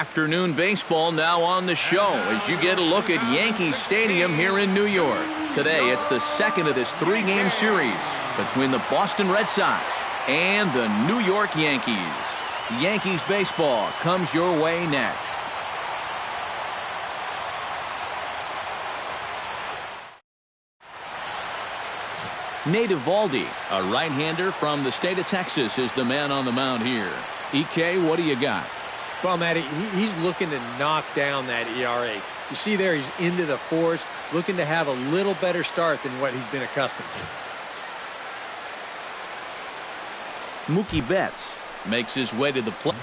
Afternoon baseball now on the show as you get a look at Yankee Stadium here in New York. Today, it's the second of this three-game series between the Boston Red Sox and the New York Yankees. Yankees baseball comes your way next. Nate Eovaldi, a right-hander from the state of Texas, is the man on the mound here. EK, what do you got? Well, Matty, he's looking to knock down that ERA. You see there, he's into the fours, looking to have a little better start than what he's been accustomed to. Mookie Betts makes his way to the plate.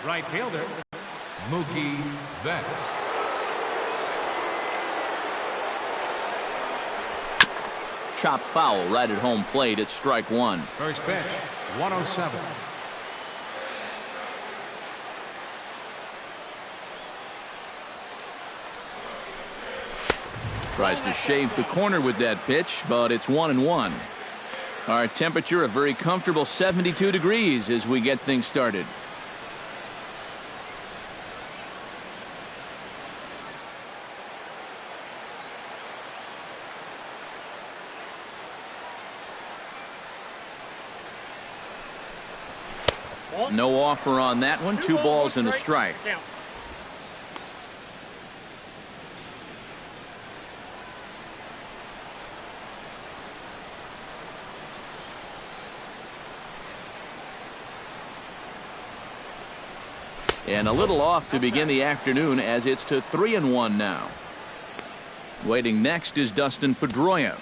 Right fielder, Mookie Betts. Chop foul right at home plate at strike one. First pitch, 107. Tries to shave the corner with that pitch, but it's 1-1. Our temperature a very comfortable 72 degrees as we get things started. No offer on that one. 2 balls and a strike. And a little off to begin the afternoon as it's to 3-1 now. Waiting next is Dustin Pedroia.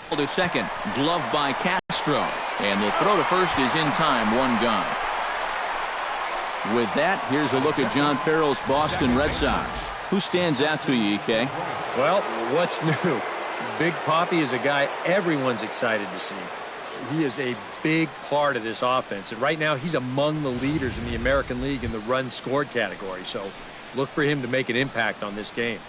To second, gloved by Castro, and the throw to first is in time, 1 gone. With that, here's a look at John Farrell's Boston Red Sox. Who stands out to you, EK? Well, what's new? Big Papi is a guy everyone's excited to see. He is a big part of this offense, and right now he's among the leaders in the American League in the runs scored category, so look for him to make an impact on this game.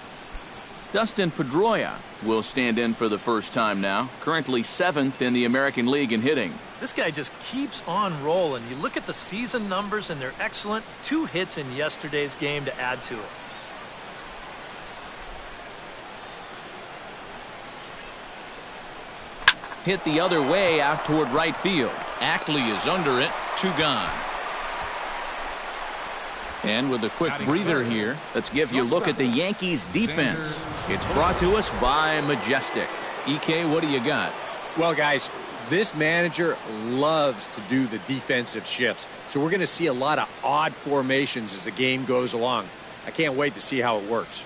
Dustin Pedroia will stand in for the first time now, currently 7th in the American League in hitting. This guy just keeps on rolling. You look at the season numbers, and they're excellent. 2 hits in yesterday's game to add to it. Hit the other way out toward right field. Ackley is under it. 2 gone. And with a quick breather here, let's give you a look at the Yankees defense. It's brought to us by Majestic. EK, what do you got? Well, guys, this manager loves to do the defensive shifts, so we're going to see a lot of odd formations as the game goes along. I can't wait to see how it works.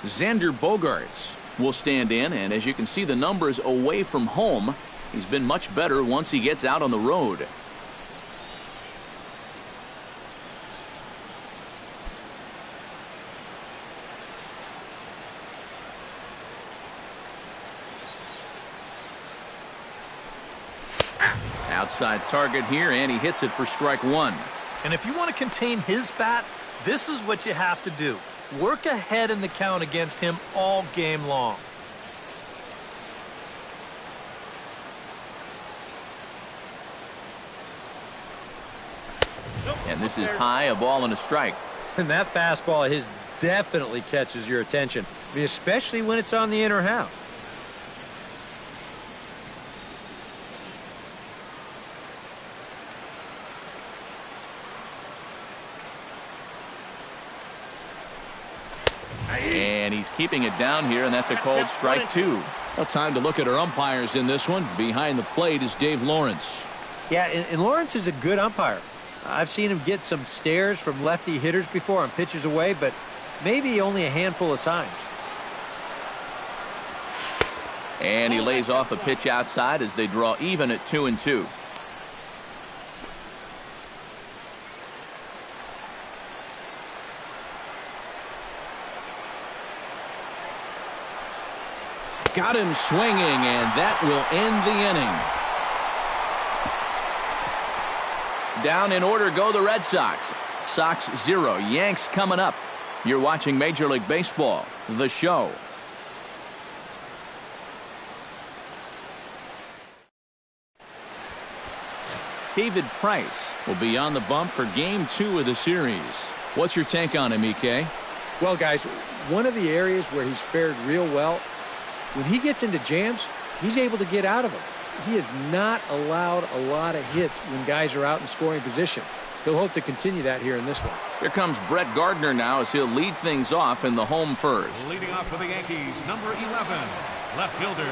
Xander Bogaerts will stand in, and as you can see the numbers away from home, he's been much better once he gets out on the road. Outside target here, and he hits it for strike 1. And if you want to contain his bat, this is what you have to do. Work ahead in the count against him all game long. And this is high, a ball and a strike. And that fastball of his definitely catches your attention. I mean, especially when it's on the inner half. And he's keeping it down here, and that's a called strike 2. Well, time to look at our umpires in this one. Behind the plate is Dave Lawrence. Yeah, and Lawrence is a good umpire. I've seen him get some stares from lefty hitters before on pitches away, but maybe only a handful of times. And he lays off a pitch outside as they draw even at 2-2. Got him swinging, and that will end the inning. Down in order go the Red Sox. Sox 0, Yanks coming up. You're watching Major League Baseball, the show. David Price will be on the bump for Game 2 of the series. What's your take on him, EK? Well, guys, one of the areas where he's fared real well, when he gets into jams, he's able to get out of them. He has not allowed a lot of hits when guys are out in scoring position. He'll hope to continue that here in this one. Here comes Brett Gardner now as he'll lead things off in the home first. Leading off for the Yankees, number 11, left fielder,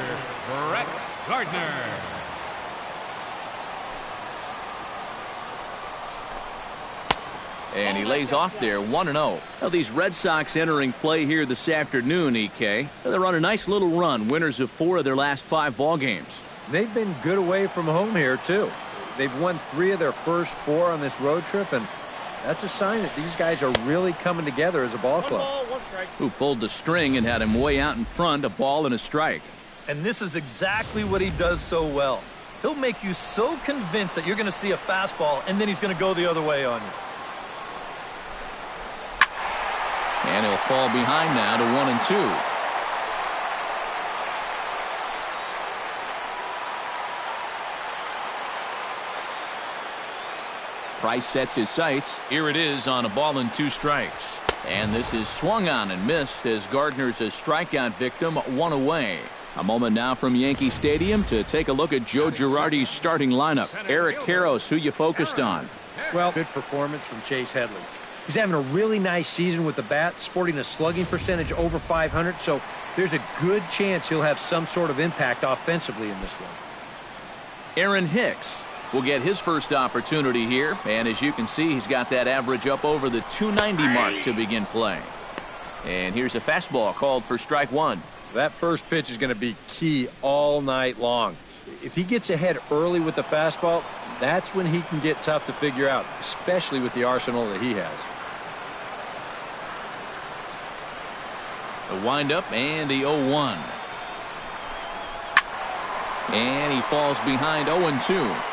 Brett Gardner. And he lays off there 1-0. Now these Red Sox entering play here this afternoon, EK. They're on a nice little run, winners of 4 of their last 5 ball games. They've been good away from home here, too. They've won 3 of their first 4 on this road trip, and that's a sign that these guys are really coming together as a ball club. 1 ball, 1 strike. Who pulled the string and had him way out in front, a ball and a strike. And this is exactly what he does so well. He'll make you so convinced that you're going to see a fastball, and then he's going to go the other way on you. And he'll fall behind now to 1-2. Price sets his sights. Here it is on a ball and 2 strikes. And this is swung on and missed as Gardner's a strikeout victim, 1 away. A moment now from Yankee Stadium to take a look at Joe Girardi's starting lineup. Eric Karros, who you focused on? Well, good performance from Chase Headley. He's having a really nice season with the bat, sporting a slugging percentage over 500, so there's a good chance he'll have some sort of impact offensively in this one. Aaron Hicks will get his first opportunity here, and as you can see, he's got that average up over the 290 mark to begin play. And here's a fastball called for strike 1. That first pitch is going to be key all night long. If he gets ahead early with the fastball, that's when he can get tough to figure out, especially with the arsenal that he has. The windup and the 0-1. And he falls behind 0-2.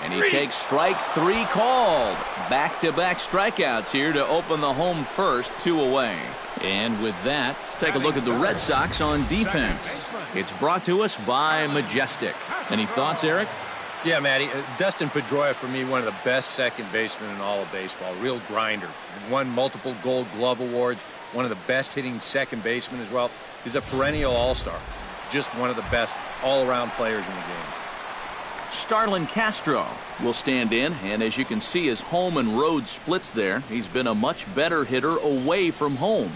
And he takes strike 3 called. Back-to-back strikeouts here to open the home first, 2 away. And with that, let's take a look at the Red Sox on defense. It's brought to us by Majestic. Any thoughts, Eric? Yeah, Matty. Dustin Pedroia, for me, one of the best second basemen in all of baseball. Real grinder. Won multiple Gold Glove awards. One of the best hitting second basemen as well. He's a perennial all-star. Just one of the best all-around players in the game. Starlin Castro will stand in, and as you can see, his home and road splits there. He's been a much better hitter away from home.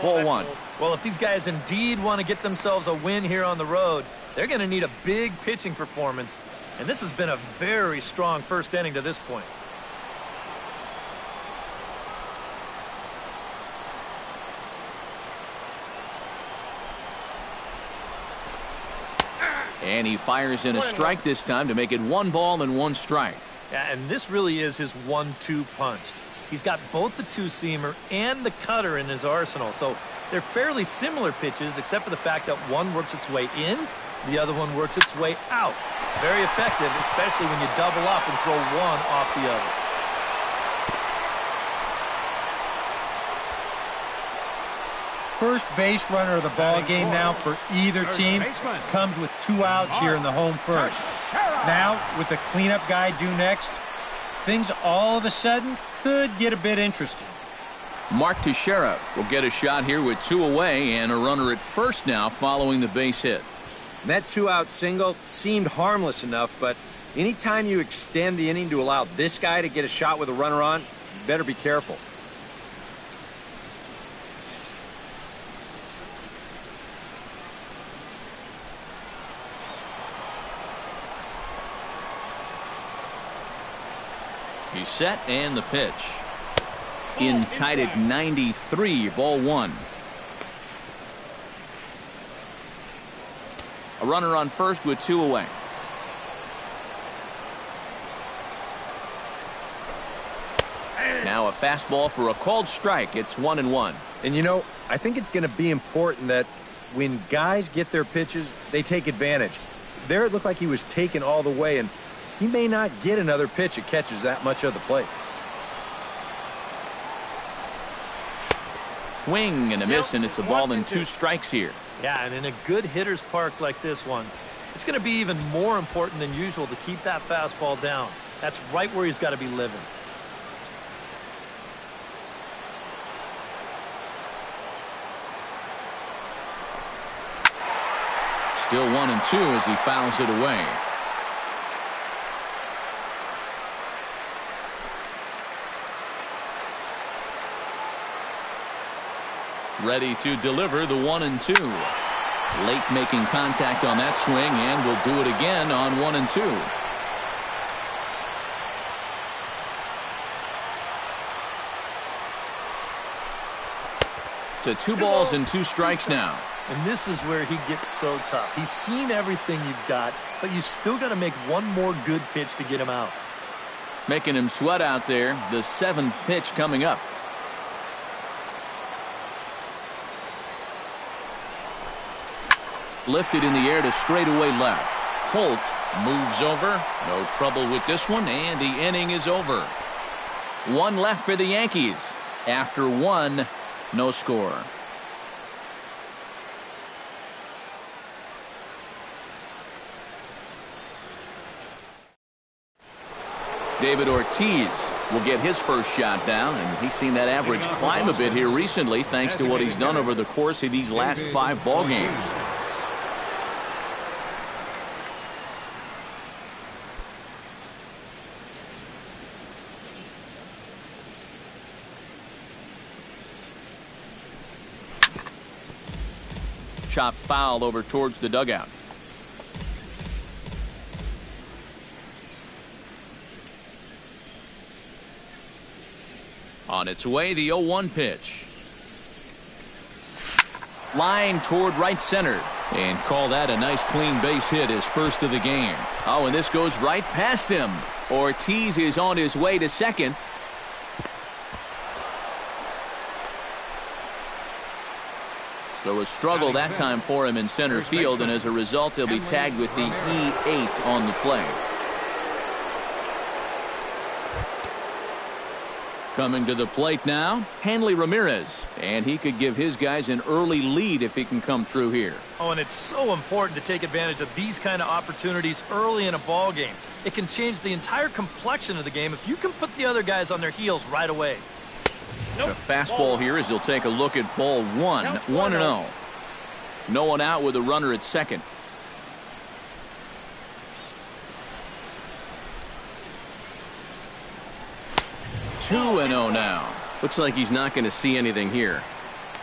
Ball 1. Well, if these guys indeed want to get themselves a win here on the road, they're going to need a big pitching performance, and this has been a very strong first inning to this point. And he fires in a strike this time to make it 1 ball and 1 strike. Yeah, and this really is his 1-2 punch. He's got both the two-seamer and the cutter in his arsenal, so they're fairly similar pitches except for the fact that one works its way in, the other one works its way out. Very effective, especially when you double up and throw one off the other. First base runner of the ball game now for either team comes with 2 outs here in the home first. Now, with the cleanup guy due next, things all of a sudden could get a bit interesting. Mark Teixeira will get a shot here with 2 away and a runner at first now following the base hit. That 2-out single seemed harmless enough, but anytime you extend the inning to allow this guy to get a shot with a runner on, you better be careful. He's set and the pitch. In tight at 93, ball 1. A runner on first with 2 away. Now a fastball for a called strike. It's 1-1. And, you know, I think it's going to be important that when guys get their pitches, they take advantage. There it looked like he was taken all the way, and he may not get another pitch that catches that much of the plate. Swing and a miss, and it's a ball and 2 strikes here. Yeah, and in a good hitter's park like this one, it's going to be even more important than usual to keep that fastball down. That's right where he's got to be living. Still 1-2 as he fouls it away. Ready to deliver the 1-2. Late making contact on that swing, and will do it again on 1-2. To 2 balls and 2 strikes now. And this is where he gets so tough. He's seen everything you've got, but you still got to make one more good pitch to get him out. Making him sweat out there. The 7th pitch coming up. Lifted in the air to straightaway left. Holt moves over. No trouble with this one, and the inning is over. 1 left for the Yankees. After 1, no score. David Ortiz will get his first shot down, and he's seen that average climb a bit here recently thanks to what he's done over the course of these last 5 ball games. Chop foul over towards the dugout. On its way, the 0-1 pitch. Line toward right center. And call that a nice clean base hit, his first of the game. Oh, and this goes right past him. Ortiz is on his way to second. So a struggle that time for him in center field, and as a result, he'll be tagged with the E8 on the play. Coming to the plate now, Hanley Ramirez, and he could give his guys an early lead if he can come through here. Oh, and it's so important to take advantage of these kind of opportunities early in a ball game. It can change the entire complexion of the game if you can put the other guys on their heels right away. The fastball here as he'll take a look at ball 1, 1-0. No one out with a runner at second. Two 2-0 now. Looks like he's not going to see anything here.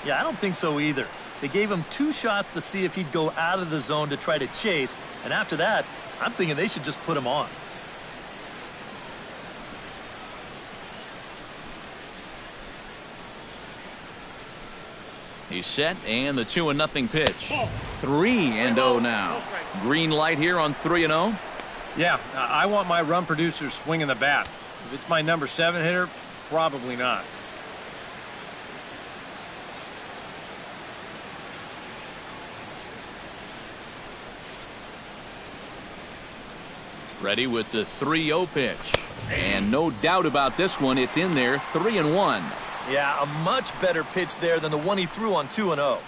Yeah, I don't think so either. They gave him 2 shots to see if he'd go out of the zone to try to chase, and after that, I'm thinking they should just put him on. He's set, and the 2-0 pitch. 3-0 now. Green light here on 3-0. Yeah, I want my run producer swinging the bat. If it's my number 7 hitter, probably not. Ready with the 3-0 pitch. And no doubt about this one, it's in there, 3-1. Yeah, a much better pitch there than the one he threw on 2-0.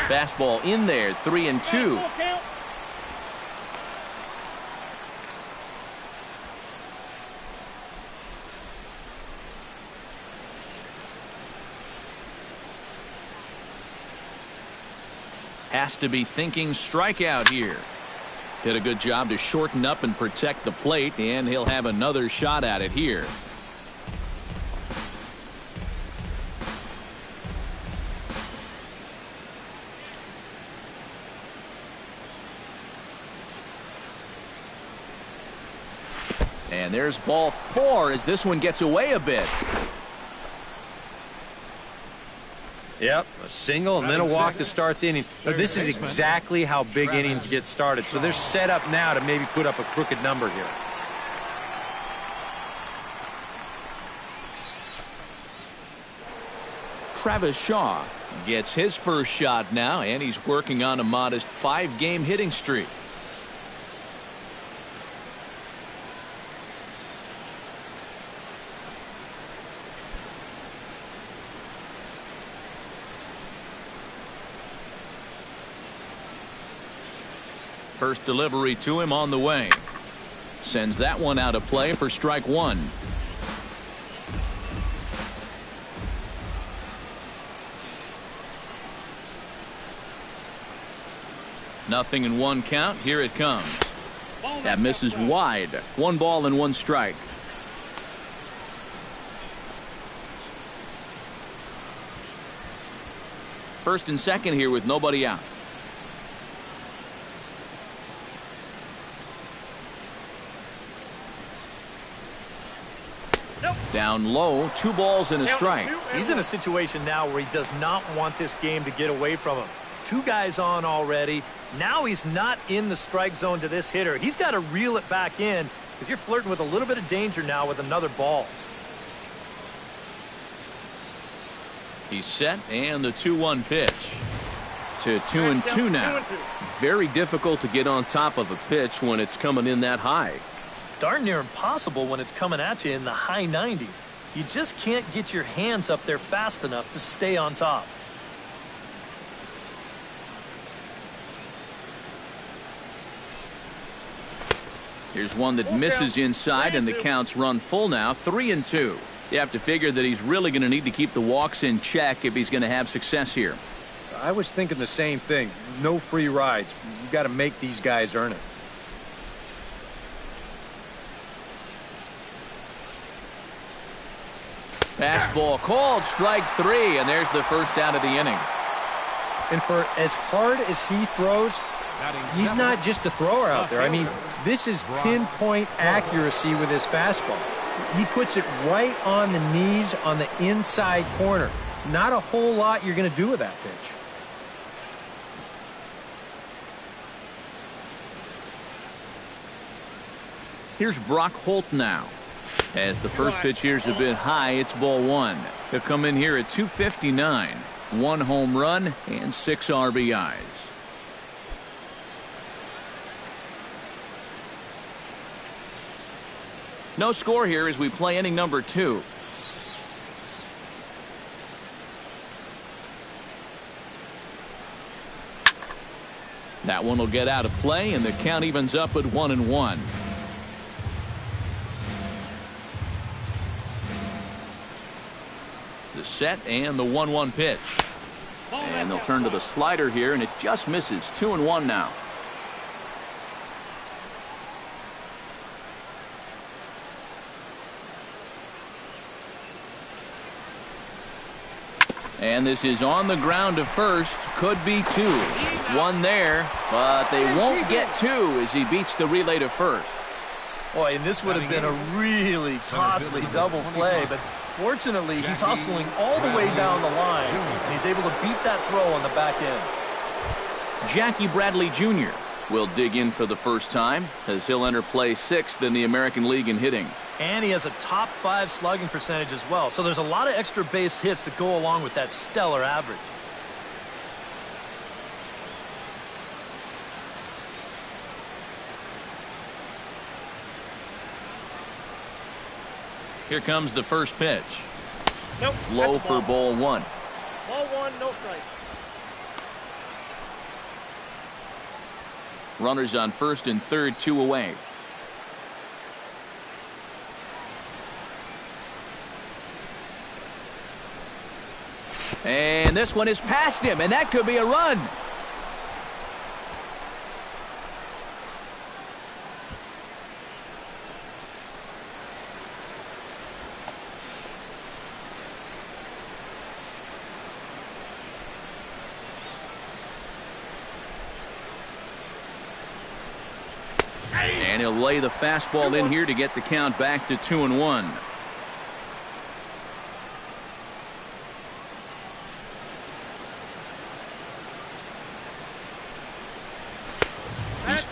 Fastball in there, 3-2. Has to be thinking strikeout here. Did a good job to shorten up and protect the plate, and he'll have another shot at it here. And there's ball 4 as this one gets away a bit. Yep, a single and then a walk to start the inning. Now, this is exactly how big innings get started. So they're set up now to maybe put up a crooked number here. Travis Shaw gets his first shot now, and he's working on a modest 5-game hitting streak. First delivery to him on the way. Sends that one out of play for strike one. Nothing in one count. Here it comes. That misses wide. 1 ball and 1 strike. First and second here with nobody out. Down low, 2 balls and a strike. He's in a situation now where he does not want this game to get away from him. 2 guys on already. Now he's not in the strike zone to this hitter. He's got to reel it back in because you're flirting with a little bit of danger now with another ball. He's set, and the 2-1 pitch. To 2-2 now. Very difficult to get on top of a pitch when it's coming in that high. Darn near impossible when it's coming at you in the high 90s. You just can't get your hands up there fast enough to stay on top. Here's one that misses inside, and the count's run full now. 3-2. You have to figure that he's really going to need to keep the walks in check if he's going to have success here. I was thinking the same thing. No free rides. You got to make these guys earn it. Fastball called, strike 3, and there's the first out of the inning. And for as hard as he throws, he's not just a thrower out there. I mean, this is pinpoint accuracy with his fastball. He puts it right on the knees on the inside corner. Not a whole lot you're going to do with that pitch. Here's Brock Holt now. As the first pitch here's a bit high, it's ball 1. He'll come in here at 259. 1 home run and 6 RBIs. No score here as we play inning number 2. That one will get out of play, and the count evens up at 1-1. The set and the 1-1 pitch. And they'll turn to the slider here, and it just misses. 2-1 now. And this is on the ground to first. Could be 2. 1 there, but they won't get 2 as he beats the relay to first. Boy, and this would have been a really costly double play, but fortunately he's hustling all the way down the line, and he's able to beat that throw on the back end. Jackie Bradley Jr. will dig in for the first time as he'll enter play 6th in the American League in hitting. And he has a top 5 slugging percentage as well, so there's a lot of extra base hits to go along with that stellar average. Here comes the first pitch. Nope. Low for ball 1. Ball 1, no strike. Runners on first and third, 2 away. And this one is past him, and that could be a run. And he'll lay the fastball in here to get the count back to 2-1.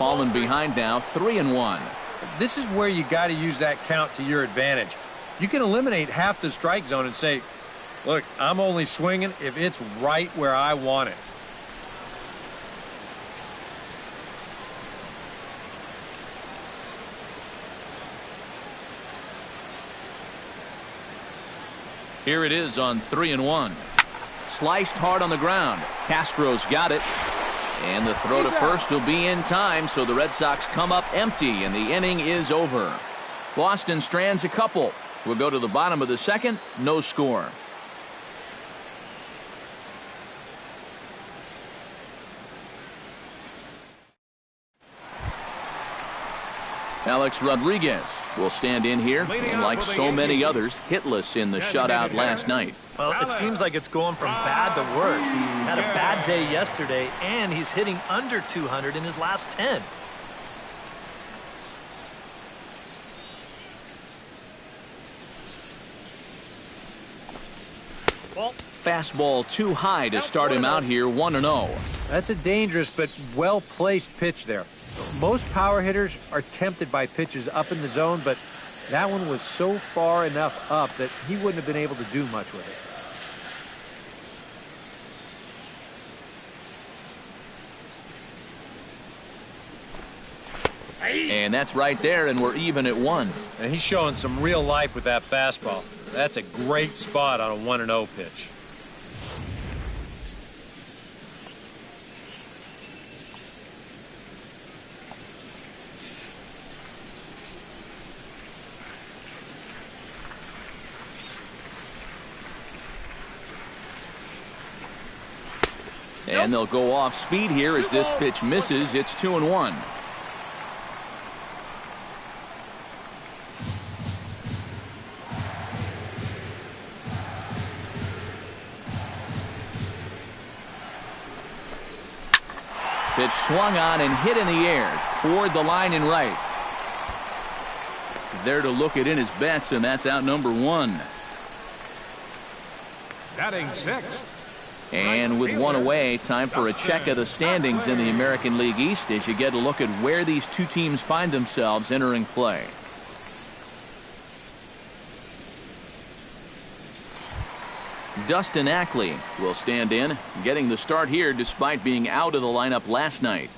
fallen behind now 3-1. This is where you got to use that count to your advantage. You can eliminate half the strike zone and say, look, I'm only swinging if it's right where I want it. Here it is on 3-1. Sliced hard on the ground. Castro's got it. And the throw to first will be in time, so the Red Sox come up empty, and the inning is over. Boston strands a couple. We'll go to the bottom of the second. No score. Alex Rodriguez will stand in here, and like so many others, hitless in the shutout last night. Well, it seems like it's going from bad to worse. He had a bad day yesterday, and he's hitting under 200 in his last 10. Fastball too high to start him out here 1-0. That's a dangerous but well-placed pitch there. Most power hitters are tempted by pitches up in the zone, but that one was so far enough up that he wouldn't have been able to do much with it. And that's right there, and we're even at 1. And he's showing some real life with that fastball. That's a great spot on a 1-0 pitch. And they'll go off speed here as this pitch misses. It's 2-1. Pitch swung on and hit in the air toward the line and right. There to look it in his bets, and that's out number 1. Batting sixth. And with one away, time for a check of the standings in the American League East as you get a look at where these two teams find themselves entering play. Dustin Ackley will stand in, getting the start here despite being out of the lineup last night.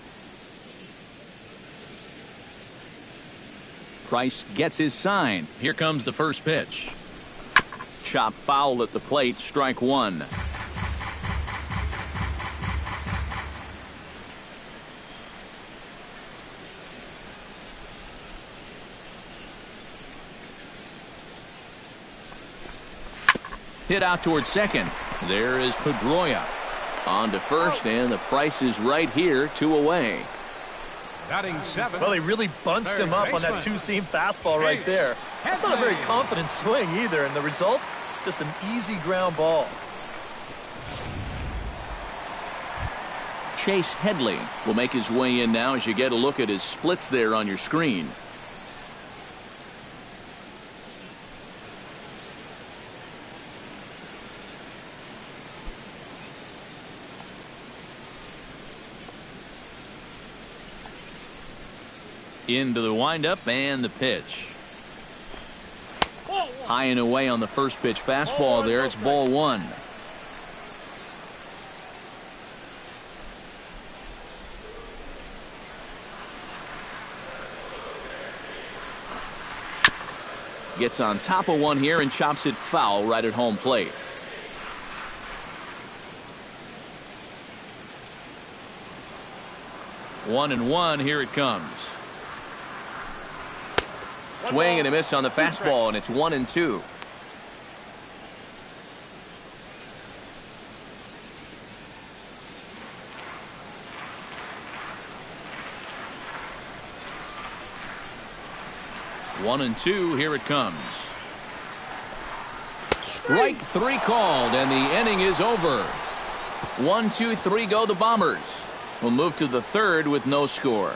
Price gets his sign. Here comes the first pitch. Chop foul at the plate, strike 1. Hit out towards second. There is Pedroia. On to first, and the Price is right here, 2 away. Batting 7. Well, he really bunched him up on that two-seam fastball right there. That's not a very confident swing either, and the result, just an easy ground ball. Chase Headley will make his way in now as you get a look at his splits there on your screen. Into the windup and the pitch. High and away on the first pitch fastball there. It's ball 1. Gets on top of one here and chops it foul right at home plate. One and one, here it comes. Swing and a miss on the fastball, and it's 1-2. One and two, here it comes. Strike 3 called, and the inning is over. 1, 2, 3 go the Bombers. We'll move to the third with no score.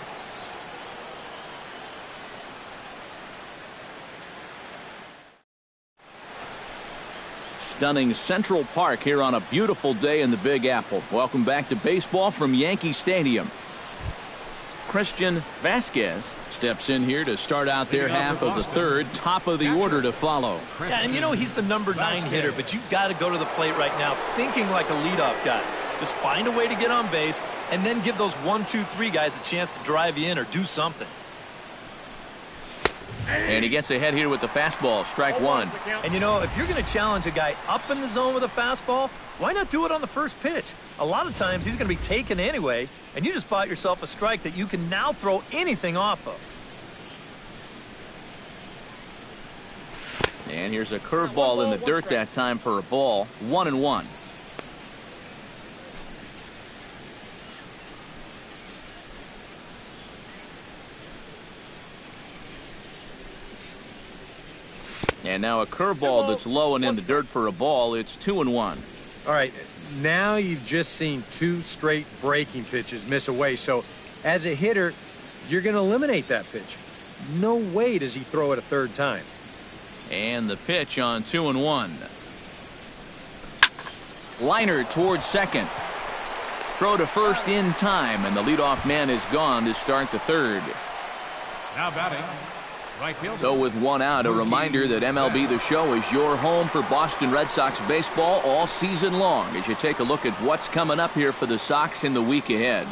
Stunning Central Park here on a beautiful day in the Big Apple. Welcome back to baseball from Yankee Stadium. Christian Vasquez steps in here to start out their half of the third. Top of the order to follow. Yeah, and you know he's the number 9 hitter, but you've got to go to the plate right now thinking like a leadoff guy. Just find a way to get on base and then give those 1, 2, 3 guys a chance to drive you in or do something. And he gets ahead here with the fastball, strike one. And you know, if you're going to challenge a guy up in the zone with a fastball, why not do it on the first pitch? A lot of times he's going to be taken anyway, and you just bought yourself a strike that you can now throw anything off of. And here's a curveball in the dirt that time for a ball. 1-1. And now a curveball that's low and in the dirt for a ball. It's 2-1. All right, now you've just seen 2 straight breaking pitches miss away. So as a hitter, you're going to eliminate that pitch. No way does he throw it a third time. And the pitch on 2-1. Liner towards second. Throw to first in time, and the leadoff man is gone to start the third. Now batting. Right fielder. So with 1 out, a reminder that MLB The Show is your home for Boston Red Sox baseball all season long as you take a look at what's coming up here for the Sox in the week ahead.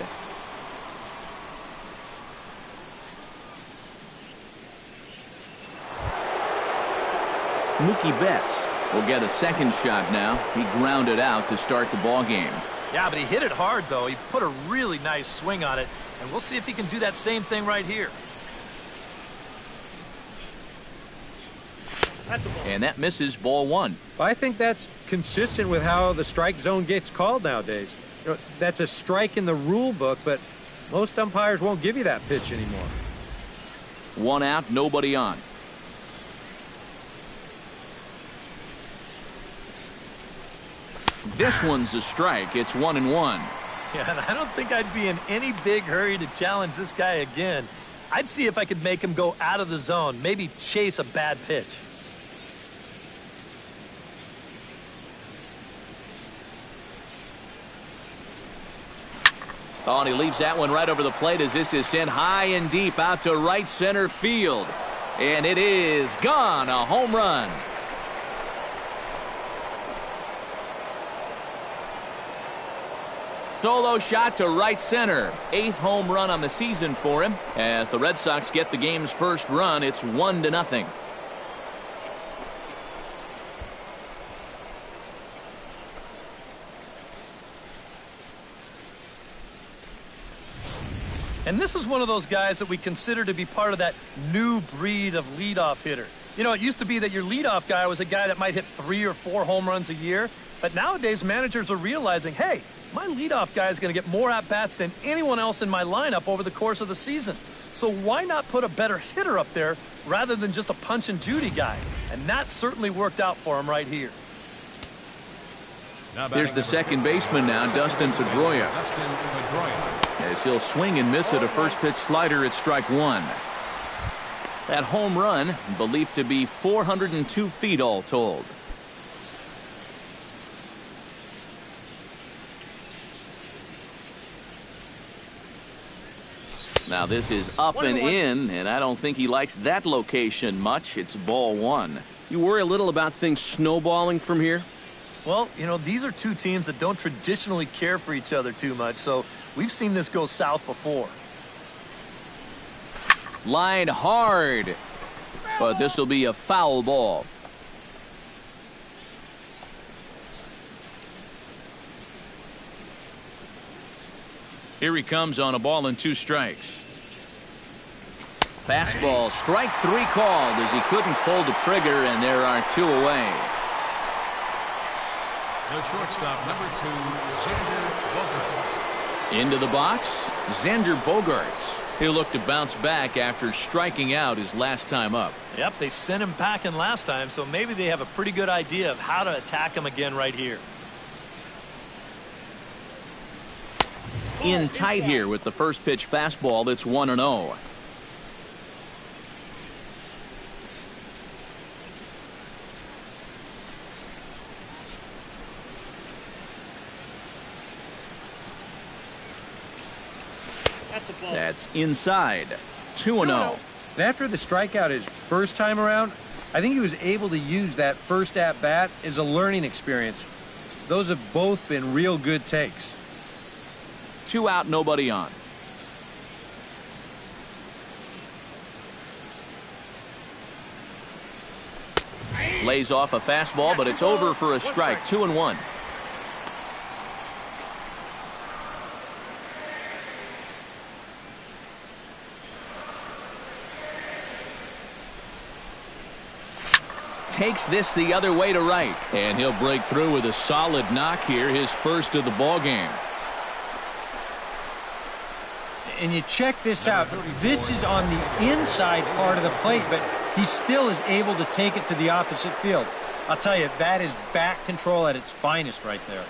Mookie Betts will get a second shot now. He grounded out to start the ball game. Yeah, but he hit it hard, though. He put a really nice swing on it, and we'll see if he can do that same thing right here. And that misses, ball 1. I think that's consistent with how the strike zone gets called nowadays. You know, that's a strike in the rule book, but most umpires won't give you that pitch anymore. 1 out, nobody on. This one's a strike. It's 1-1. Yeah, and I don't think I'd be in any big hurry to challenge this guy again. I'd see if I could make him go out of the zone, maybe chase a bad pitch. Oh, and he leaves that one right over the plate as this is sent high and deep out to right center field. And it is gone. A home run. Solo shot to right center. 8th home run on the season for him. As the Red Sox get the game's first run, it's 1-0. And this is one of those guys that we consider to be part of that new breed of leadoff hitter. You know, it used to be that your leadoff guy was a guy that might hit 3 or 4 home runs a year. But nowadays, managers are realizing, hey, my leadoff guy is going to get more at-bats than anyone else in my lineup over the course of the season. So why not put a better hitter up there rather than just a punch-and-Judy guy? And that certainly worked out for him right here. Here's the second baseman now, Dustin Pedroia. As he'll swing and miss at a first pitch slider at strike 1. That home run believed to be 402 feet all told. Now this is up and in, and I don't think he likes that location much. It's ball 1. You worry a little about things snowballing from here? Well, you know, these are 2 teams that don't traditionally care for each other too much, so we've seen this go south before. Line hard, but this will be a foul ball. Here he comes on a ball and 2 strikes. Fastball, strike 3 called as he couldn't pull the trigger, and there are 2 away. The shortstop, number 2, Xander Bogaerts. Into the box, Xander Bogaerts. He'll look to bounce back after striking out his last time up. Yep, they sent him packing last time, so maybe they have a pretty good idea of how to attack him again right here. In tight here with the first pitch fastball that's 1-0. That's a ball. That's inside. 2-0. And after the strikeout his first time around, I think he was able to use that first at-bat as a learning experience. Those have both been real good takes. 2 out, nobody on. Lays off a fastball, but it's over for a strike. 2-1. Takes this the other way to right, and he'll break through with a solid knock here, his first of the ball game. And you check this out. This is on the inside part of the plate, but he still is able to take it to the opposite field. I'll tell you, that is bat control at its finest right there.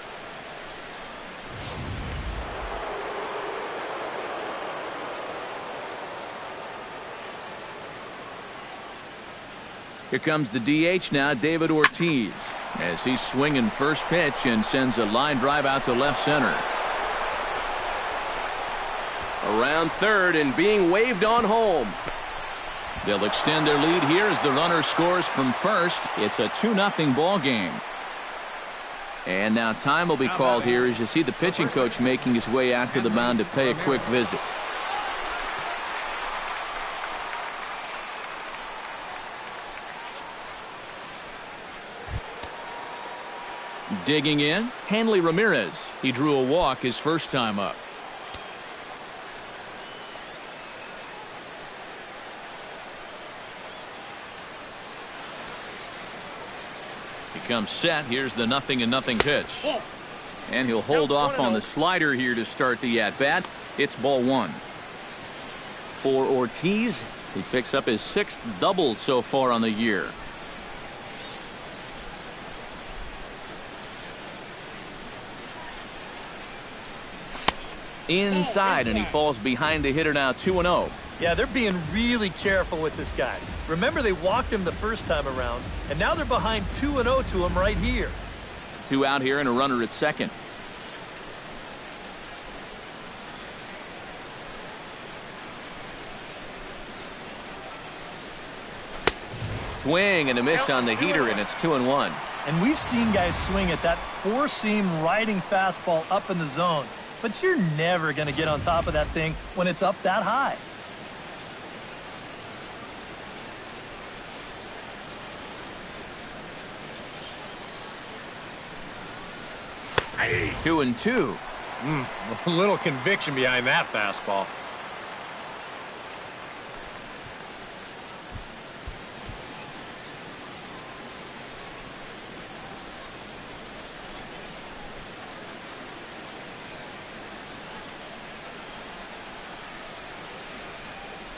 Here comes the DH now, David Ortiz, as he's swinging first pitch and sends a line drive out to left center. Around third and being waved on home. They'll extend their lead here as the runner scores from first. It's a 2-0 ball game. And now time will be called here as you see the pitching coach making his way out to the mound to pay a quick visit. Digging in, Hanley Ramirez. He drew a walk his first time up. He comes set. Here's the 0-0 pitch. And he'll hold off on the slider here to start the at-bat. It's ball 1. For Ortiz, he picks up his 6th double so far on the year. Inside, and he falls behind the hitter now. 2-0. Yeah, they're being really careful with this guy. Remember, they walked him the first time around, and now they're behind 2-0 to him right here. 2 out here and a runner at second. Swing and a miss on the heater, and it's 2-1. And we've seen guys swing at that four-seam riding fastball up in the zone. But you're never going to get on top of that thing when it's up that high. Hey. 2-2. A little conviction behind that fastball.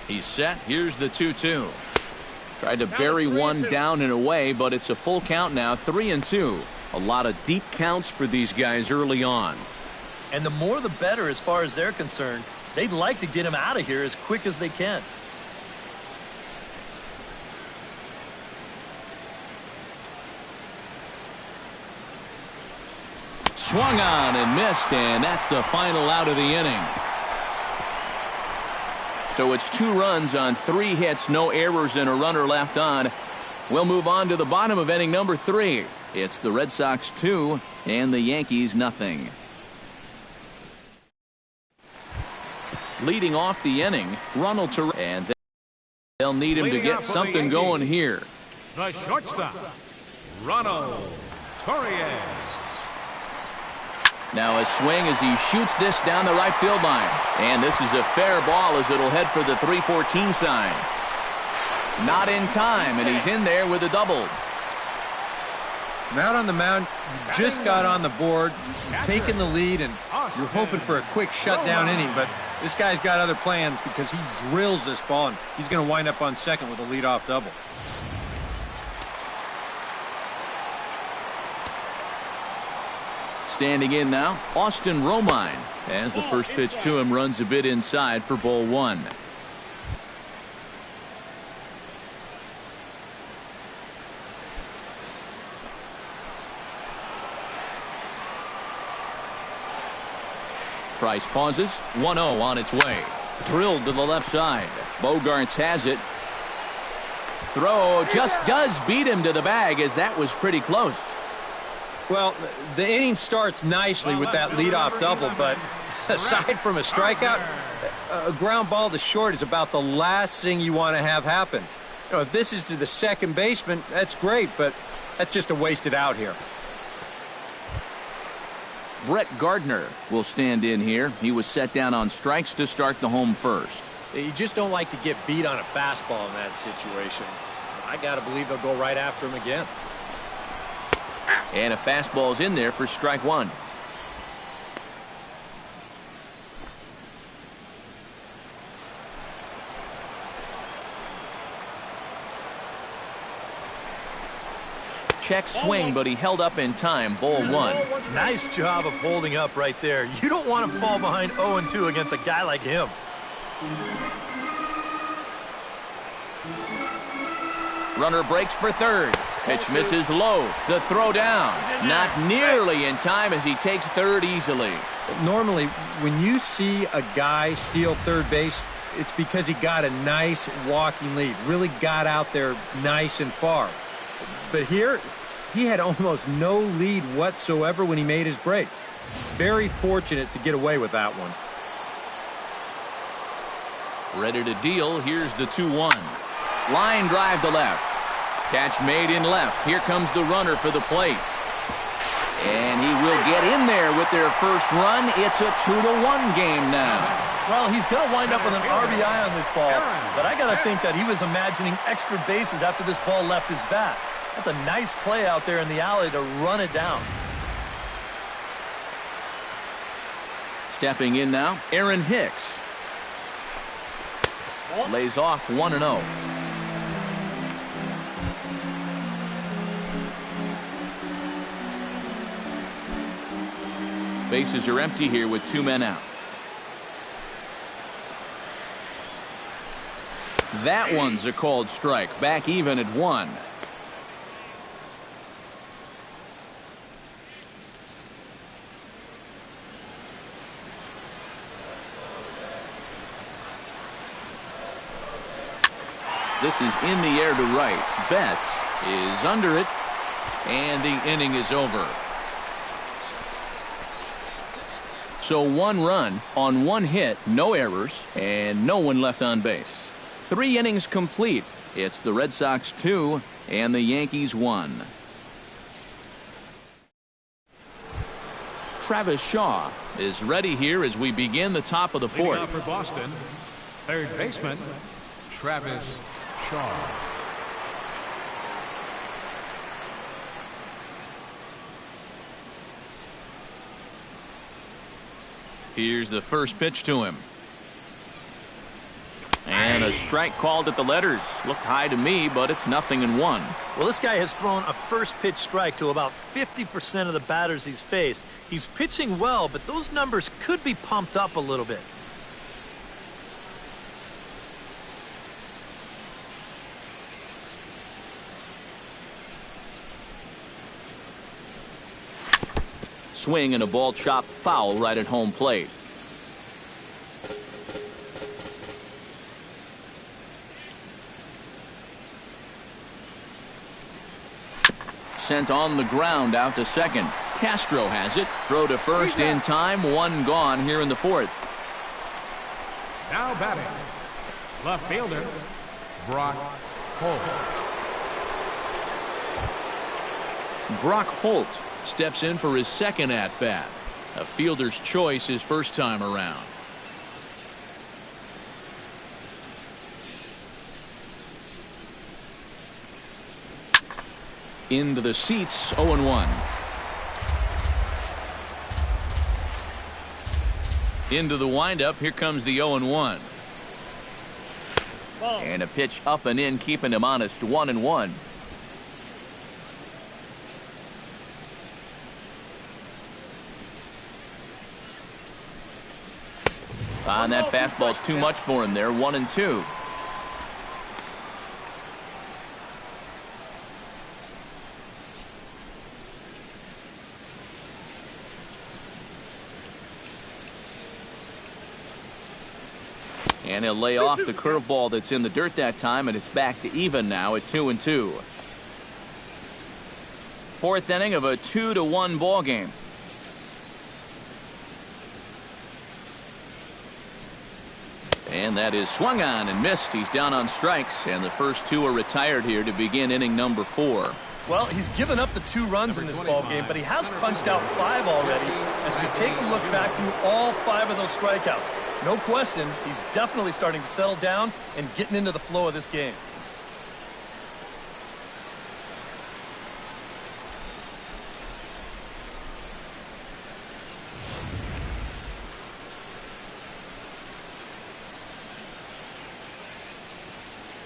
He's set. Here's the 2-2. Tried to bury one down and away, but it's a full count now. 3-2. A lot of deep counts for these guys early on. And the more the better as far as they're concerned. They'd like to get him out of here as quick as they can. Swung on and missed, and that's the final out of the inning. So it's 2 runs on 3 hits, no errors, and a runner left on. We'll move on to the bottom of inning number 3. It's the Red Sox 2 and the Yankees 0. Leading off the inning, Ronald Torres, and they'll need him to get something going here. The shortstop, Ronald Torres. Now a swing as he shoots this down the right field line. And this is a fair ball as it'll head for the 3-14 sign. Not in time, and he's in there with a double. And out on the mound, you just got on the board, taking the lead, and you're hoping for a quick shutdown inning, but this guy's got other plans because he drills this ball, and he's going to wind up on second with a leadoff double. Standing in now, Austin Romine, as the first pitch to him runs a bit inside for ball 1. Price pauses. 1-0 on its way. Drilled to the left side. Bogarts has it. Throw just does beat him to the bag, as that was pretty close. Well, the inning starts nicely with that leadoff double, but aside from a strikeout, a ground ball to short is about the last thing you want to have happen. You know, if this is to the second baseman, that's great, but that's just a wasted out here. Brett Gardner will stand in here. He was set down on strikes to start the home first. You just don't like to get beat on a fastball in that situation. I got to believe they'll go right after him again. And a fastball's in there for strike one. Check swing, but he held up in time. Ball one. Nice job of holding up right there. You don't want to fall behind 0-2 against a guy like him. Runner breaks for third. Pitch misses low. The throw down. Not nearly in time as he takes third easily. Normally, when you see a guy steal third base, it's because he got a nice walking lead. Really got out there nice and far. But here, he had almost no lead whatsoever when he made his break. Very fortunate to get away with that one. Ready to deal. Here's the 2-1. Line drive to left. Catch made in left. Here comes the runner for the plate. And he will get in there with their first run. It's a 2-1 game now. Well, he's going to wind up with an RBI on this ball, but I got to think that he was imagining extra bases after this ball left his bat. That's a nice play out there in the alley to run it down. Stepping in now, Aaron Hicks. Lays off 1-0. Bases are empty here with 2 men out. That one's a called strike. Back even at 1. This is in the air to right. Betts is under it, and the inning is over. So 1 run on 1 hit, no errors, and no one left on base. 3 innings complete. It's the Red Sox 2 and the Yankees 1. Travis Shaw is ready here as we begin the top of the 4th. Leading off for Boston, third baseman, Travis Shaw. Here's the first pitch to him. And a strike called at the letters. Looked high to me, but it's 0-1. Well, this guy has thrown a first pitch strike to about 50% of the batters he's faced. He's pitching well, but those numbers could be pumped up a little bit. Swing and a ball chopped foul right at home plate. Sent on the ground out to second. Castro has it. Throw to first in time. 1 gone here in the 4th. Now batting, left fielder, Brock Holt. Brock Holt steps in for his second at-bat. A fielder's choice his first time around. Into the seats, 0-1. Into the windup, here comes the 0-1. And a pitch up and in, keeping him honest, 1-1. And that fastball's too much for him there, 1-2. And he'll lay off the curveball that's in the dirt that time, and it's back to even now at 2-2. Fourth inning of a 2-1 ball game. And that is swung on and missed. He's down on strikes, and the first two are retired here to begin inning number 4. Well, he's given up the 2 runs in this ball game, but he has punched out 5 already. As we take a look back through all 5 of those strikeouts, no question, he's definitely starting to settle down and getting into the flow of this game.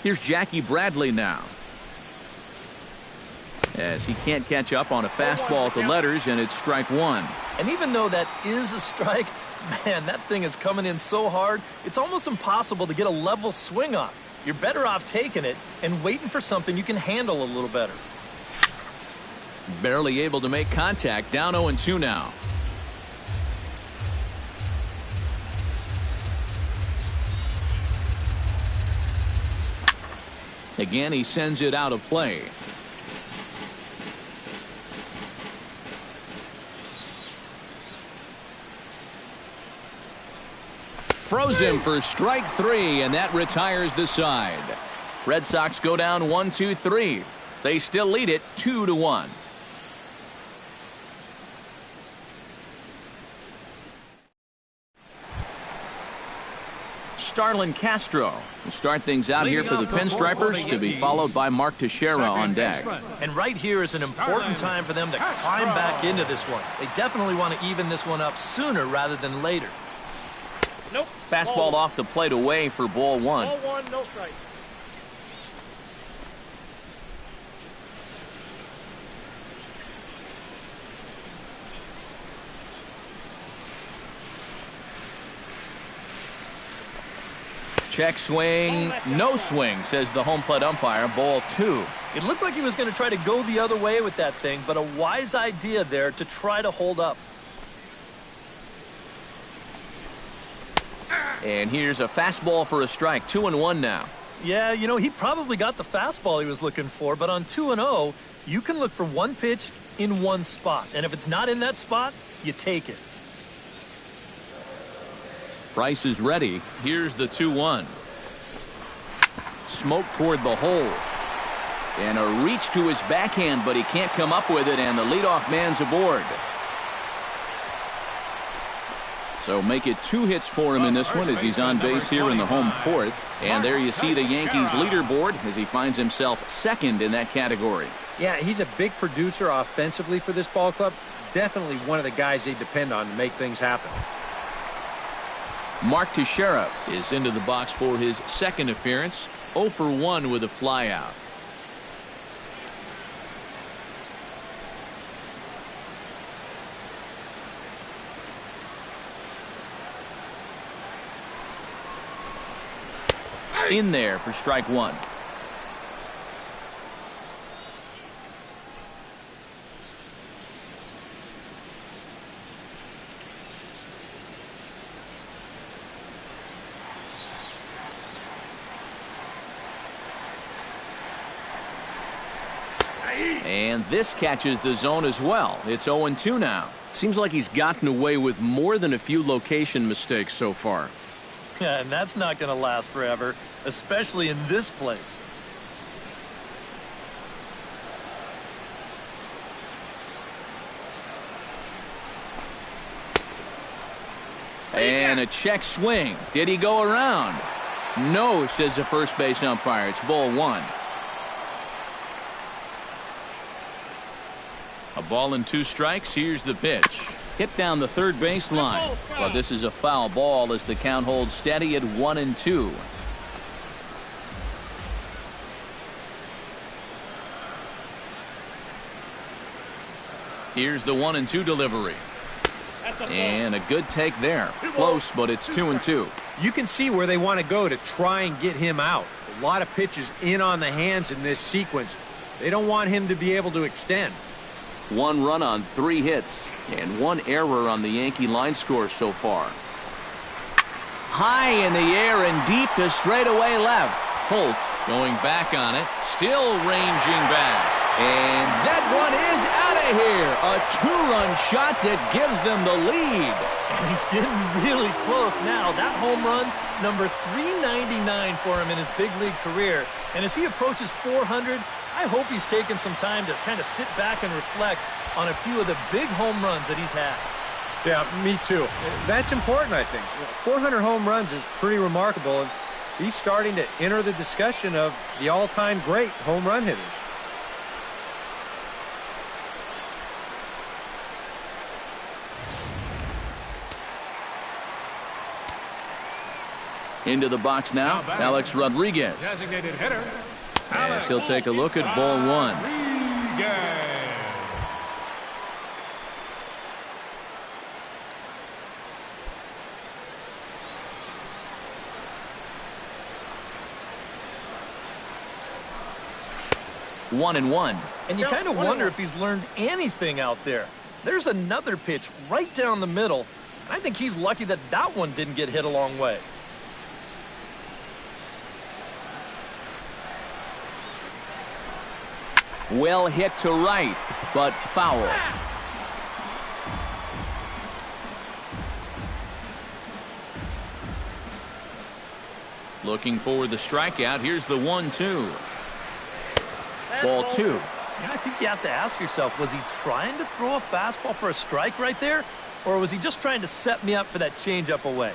Here's Jackie Bradley now, as he can't catch up on a fastball at the letters, and it's strike 1. And even though that is a strike, man, that thing is coming in so hard, it's almost impossible to get a level swing off. You're better off taking it and waiting for something you can handle a little better. Barely able to make contact, down 0-2 now. Again, he sends it out of play. Froze him for strike 3, and that retires the side. Red Sox go down 1-2-3. They still lead it 2-1. Starlin Castro will start things out here for the Pinstripers, to be followed by Mark Teixeira on deck. And right here is an important time for them to climb back into this one. They definitely want to even this one up sooner rather than later. Nope. Fastball off the plate away for ball 1. Ball 1, no strike. Check swing, no swing, says the home plate umpire. Ball 2. It looked like he was going to try to go the other way with that thing, but a wise idea there to try to hold up. And here's a fastball for a strike. 2-1 now. Yeah, you know, he probably got the fastball he was looking for, but on 2-0, you can look for one pitch in one spot. And if it's not in that spot, you take it. Price is ready. Here's the 2-1. Smoke toward the hole. And a reach to his backhand, but he can't come up with it, and the leadoff man's aboard. So make it 2 hits for him in this one as he's on base here in the home 4th. And there you see the Yankees leaderboard as he finds himself second in that category. Yeah, he's a big producer offensively for this ball club. Definitely one of the guys they depend on to make things happen. Mark Teixeira is into the box for his second appearance. 0 for 1 with a flyout. In there for strike 1. And this catches the zone as well. It's 0-2 now. Seems like he's gotten away with more than a few location mistakes so far. Yeah, and that's not going to last forever, especially in this place. And a check swing. Did he go around? No, says the first base umpire. It's ball 1. A ball and 2 strikes. Here's the pitch. Hit down the third base line. But this is a foul ball as the count holds steady at 1-2. Here's the 1-2 delivery. And a good take there. Close, but it's 2-2. You can see where they want to go to try and get him out. A lot of pitches in on the hands in this sequence. They don't want him to be able to extend. 1 run on 3 hits and 1 error on the Yankee line score so far. High in the air and deep to straightaway left. Holt going back on it, still ranging back. And that one is out of here. A two-run shot that gives them the lead. And he's getting really close now. That home run, number 399 for him in his big league career. And as he approaches 400, I hope he's taking some time to kind of sit back and reflect on a few of the big home runs that he's had. Yeah, me too. That's important, I think. 400 home runs is pretty remarkable, and he's starting to enter the discussion of the all-time great home run hitters. Into the box now, Alex Rodriguez. Designated hitter. As he'll take a look at ball one. Rodriguez. 1-1. And you kind of wonder if he's learned anything out there. There's another pitch right down the middle. I think he's lucky that that one didn't get hit a long way. Well hit to right, but foul. Looking for the strikeout. Here's the 1-2. Ball two. I think you have to ask yourself, was he trying to throw a fastball for a strike right there? Or was he just trying to set me up for that changeup away?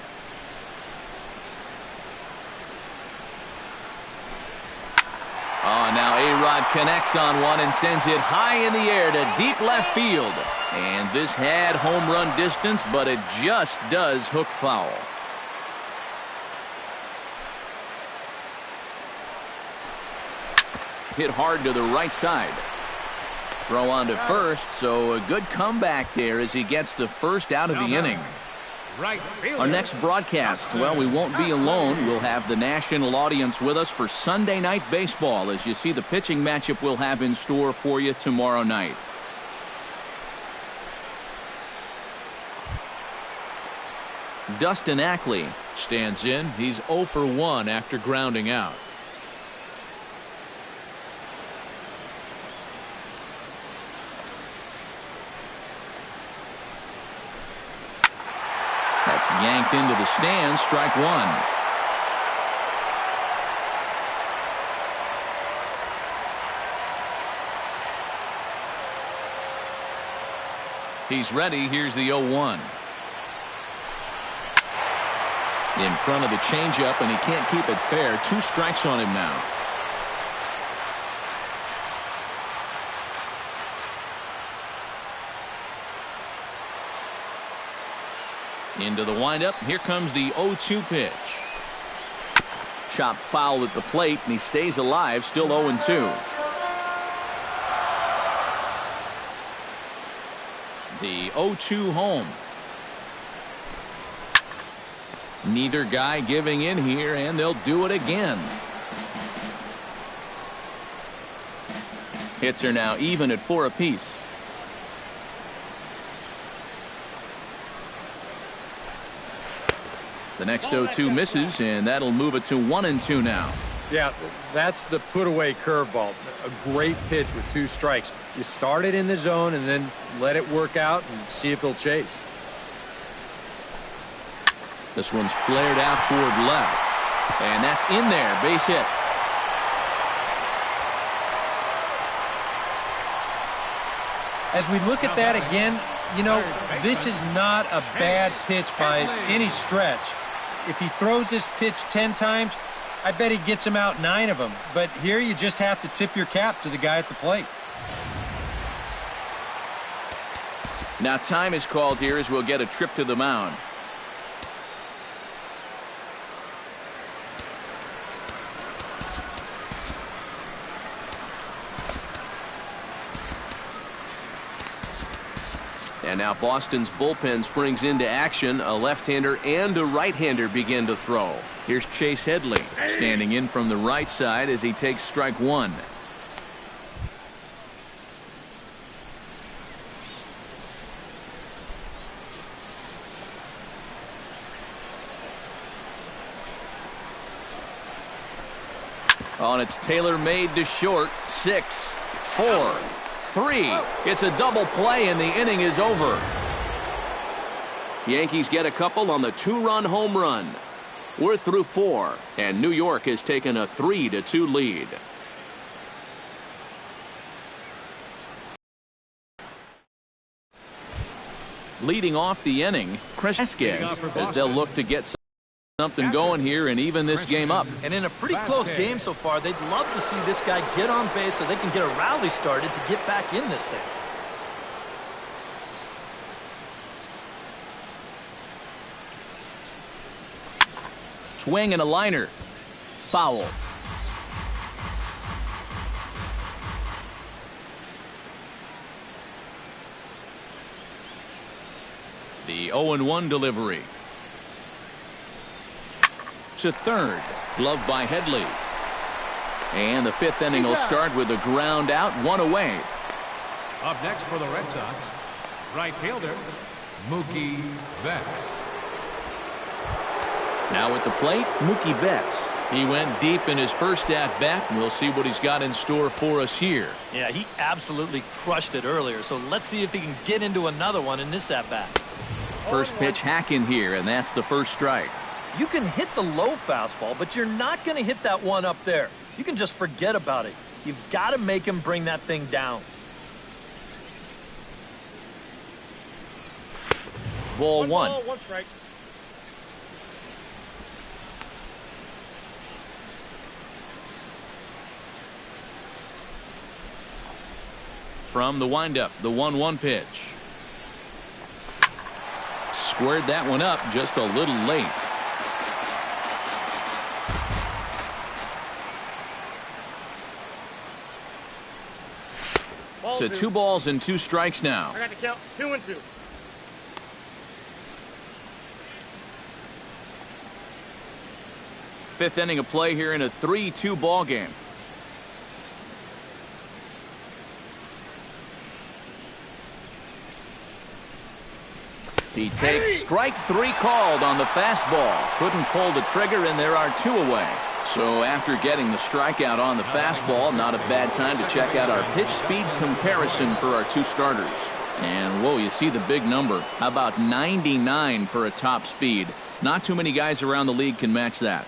Oh, now A-Rod connects on one and sends it high in the air to deep left field. And this had home run distance, but it just does hook foul. Hit hard to the right side. Throw on to first, so a good comeback there as he gets the first out of the inning. Right fielder. Our next broadcast, well, we won't be alone. We'll have the national audience with us for Sunday Night Baseball as you see the pitching matchup we'll have in store for you tomorrow night. Dustin Ackley stands in. He's 0 for 1 after grounding out. That's yanked into the stands, strike one. He's ready. Here's the 0-1. In front of the changeup, and he can't keep it fair. 2 strikes on him now. Into the windup. Here comes the 0-2 pitch. Chopped foul at the plate, and he stays alive, still 0-2. The 0-2 home. Neither guy giving in here, and they'll do it again. Hits are now even at 4 apiece. The next 0-2 misses, and that'll move it to 1-2 now. Yeah, that's the put-away curveball. A great pitch with 2 strikes. You start it in the zone and then let it work out and see if he'll chase. This one's flared out toward left. And that's in there. Base hit. As we look at that again, you know, this is not a bad pitch by any stretch. If he throws this pitch 10 times, I bet he gets him out 9 of them. But here you just have to tip your cap to the guy at the plate. Now time is called here as we'll get a trip to the mound. And now Boston's bullpen springs into action. A left-hander and a right-hander begin to throw. Here's Chase Headley standing in from the right side as he takes strike one. Oh, and it's tailor-made to short. 6, 4, 3. It's a double play, and the inning is over. Yankees get a couple on the 2-run home run. We're through 4, and New York has taken a 3-2 lead. Leading off the inning, Vasquez, as they'll look to get something going here and even this game up. And in a pretty close game so far, they'd love to see this guy get on base so they can get a rally started to get back in this thing. Swing and a liner. Foul. The 0-1 delivery. To third. Glove by Headley. And the 5th inning will start with a ground out, 1 away. Up next for the Red Sox, right fielder, Mookie Betts. Now at the plate, Mookie Betts. He went deep in his first at-bat. We'll see what he's got in store for us here. Yeah, he absolutely crushed it earlier, so let's see if he can get into another one in this at-bat. First pitch hacking here, and that's the first strike. You can hit the low fastball, but you're not going to hit that one up there. You can just forget about it. You've got to make him bring that thing down. Ball 1. 1 strike. From the windup, the 1-1 pitch. Squared that one up just a little late. To 2 balls and 2 strikes now. I got to count 2-2. Fifth inning of play here in a 3-2 ball game. He takes strike 3 called on the fastball. Couldn't pull the trigger, and there are 2 away. So after getting the strikeout on the fastball, not a bad time to check out our pitch speed comparison for our 2 starters. And whoa, you see the big number. How about 99 for a top speed? Not too many guys around the league can match that.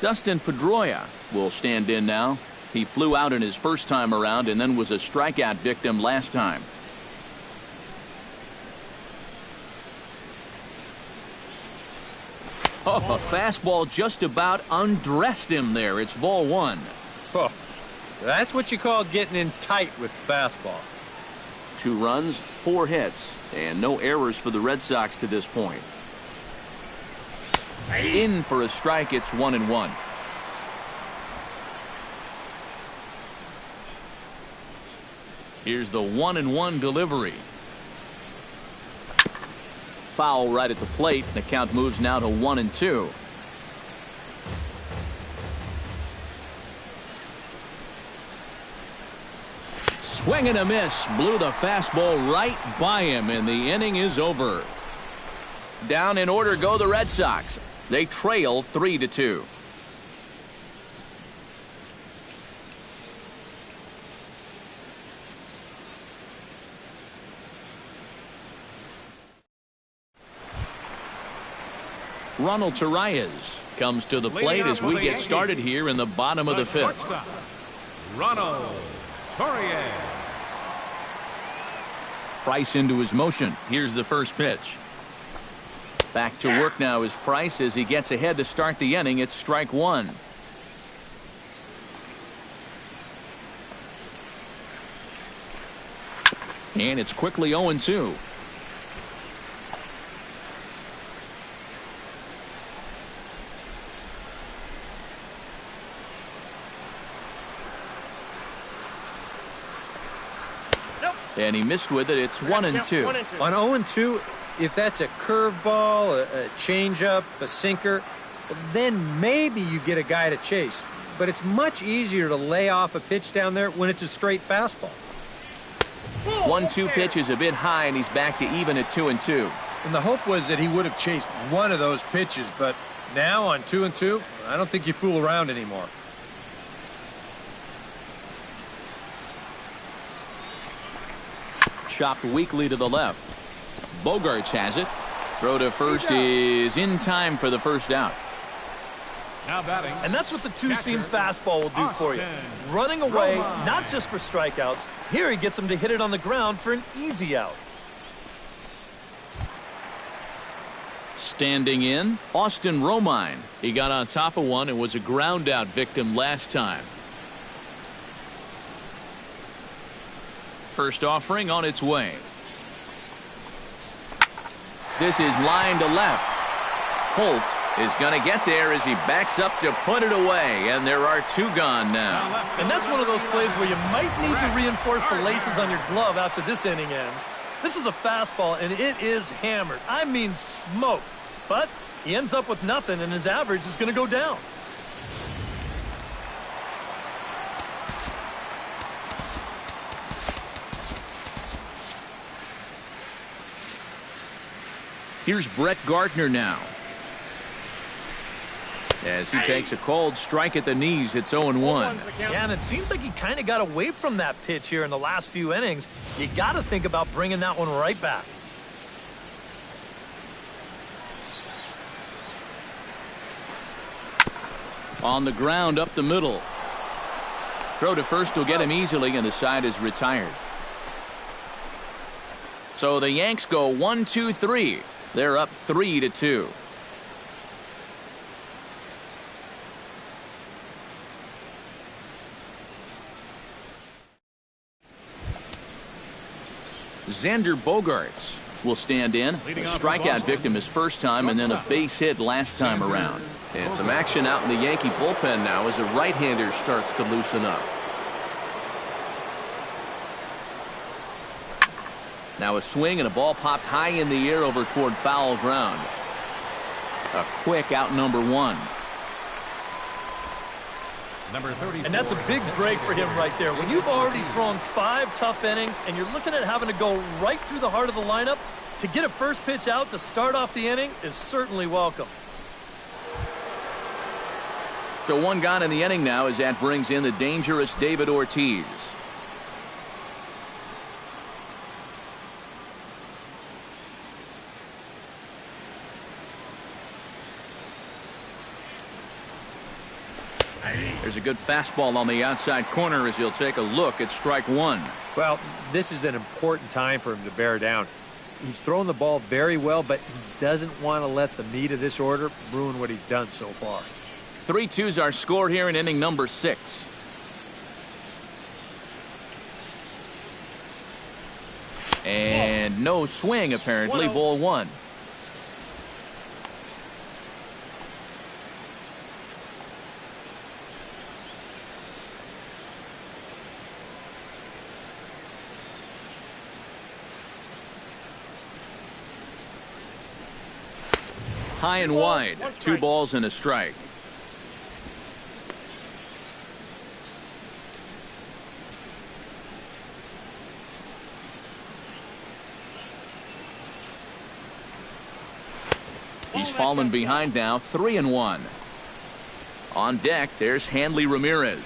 Dustin Pedroia will stand in now. He flew out in his first time around and then was a strikeout victim last time. Oh, a fastball just about undressed him there. It's ball 1. Oh, that's what you call getting in tight with fastball. 2 runs, 4 hits, and no errors for the Red Sox to this point. In for a strike, it's 1-1. Here's the 1-1 delivery. Foul right at the plate. The count moves now to 1-2. Swing and a miss. Blew the fastball right by him, and the inning is over. Down in order go the Red Sox. They trail 3-2. Ronald Torreyes comes to the plate as we get started here in the bottom of the 5th. Ronald Torreyes. Price into his motion. Here's the first pitch. Back to work now is Price as he gets ahead to start the inning. It's strike 1. And it's quickly 0-2. And he missed with it. It's 1-2. On 0-2, if that's a curveball, a changeup, a sinker, then maybe you get a guy to chase. But it's much easier to lay off a pitch down there when it's a straight fastball. 1-2 pitch is a bit high, and he's back to even at 2-2. And the hope was that he would have chased one of those pitches, but now on 2-2, I don't think you fool around anymore. Chopped weakly to the left. Bogarts has it. Throw to first is in time for the first out. Now batting. And that's what the two-seam fastball will do for you. Running away, not just for strikeouts. Here he gets him to hit it on the ground for an easy out. Standing in, Austin Romine. He got on top of one and was a ground out victim last time. First offering on its way. This is line to left. Holt is going to get there as he backs up to put it away, and there are two gone now. And that's one of those plays where you might need to reinforce the laces on your glove after this inning ends. This is a fastball, and it is hammered. I mean smoked. But he ends up with nothing, and his average is going to go down. Here's Brett Gardner now. As he takes a cold strike at the knees, it's 0-1. Yeah, and it seems like he kind of got away from that pitch here in the last few innings. You got to think about bringing that one right back. On the ground up the middle. Throw to first will get him easily, and the side is retired. So the Yanks go 1-2-3. They're up 3-2. Xander Bogarts will stand in. A strikeout victim his first time and then a base hit last time around. And some action out in the Yankee bullpen now as a right-hander starts to loosen up. Now a swing and a ball popped high in the air over toward foul ground. A quick out number one. And that's a big break for him right there. When you've already thrown 5 tough innings and you're looking at having to go right through the heart of the lineup, to get a first pitch out to start off the inning is certainly welcome. So one gone in the inning now as that brings in the dangerous David Ortiz. There's a good fastball on the outside corner as he'll take a look at strike one. Well, this is an important time for him to bear down. He's thrown the ball very well, but he doesn't want to let the meat of this order ruin what he's done so far. 3-2's our score here in inning number 6. And no swing apparently, ball one. High and wide, 2 balls and a strike. He's fallen behind now, 3-1. On deck, there's Hanley Ramirez.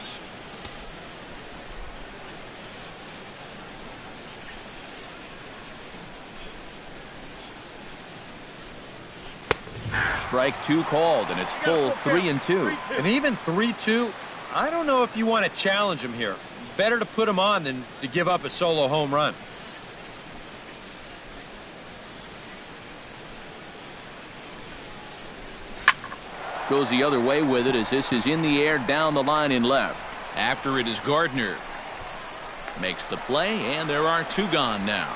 Strike 2 called, and it's full 3-2. And even 3-2, I don't know if you want to challenge him here. Better to put him on than to give up a solo home run. Goes the other way with it as this is in the air down the line in left. After it is Gardner. Makes the play, and there are 2 gone now.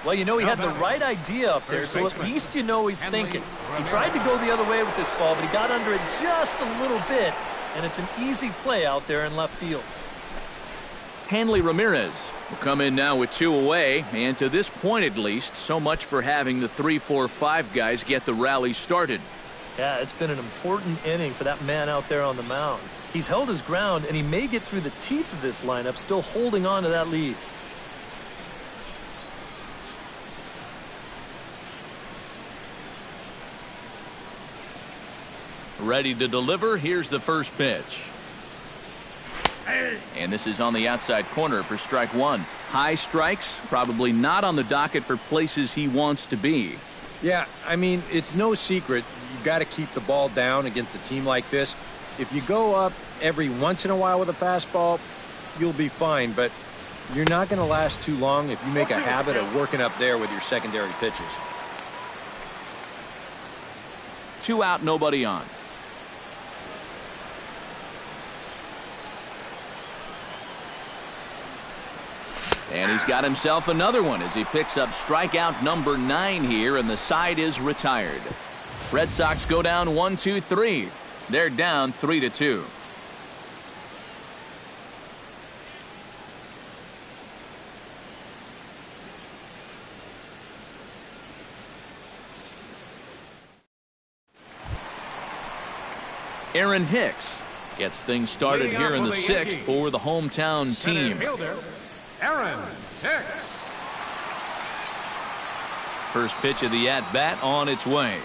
Well, you know, he had the right idea up there, so at least you know he's thinking. He tried to go the other way with this ball, but he got under it just a little bit, and it's an easy play out there in left field. Hanley Ramirez will come in now with 2 away, and to this point at least, so much for having the 3-4-5 guys get the rally started. Yeah, it's been an important inning for that man out there on the mound. He's held his ground, and he may get through the teeth of this lineup, still holding on to that lead. Ready to deliver. Here's the first pitch. And this is on the outside corner for strike one. High strikes, probably not on the docket for places he wants to be. Yeah, I mean, it's no secret. You've got to keep the ball down against a team like this. If you go up every once in a while with a fastball, you'll be fine, but you're not going to last too long if you make a habit of working up there with your secondary pitches. 2 out, nobody on. And he's got himself another one as he picks up strikeout number 9 here, and the side is retired. Red Sox go down 1-2-3. They're down 3-2. Aaron Hicks gets things started here in the 6th for the hometown team. Aaron Hicks. First pitch of the at-bat on its way.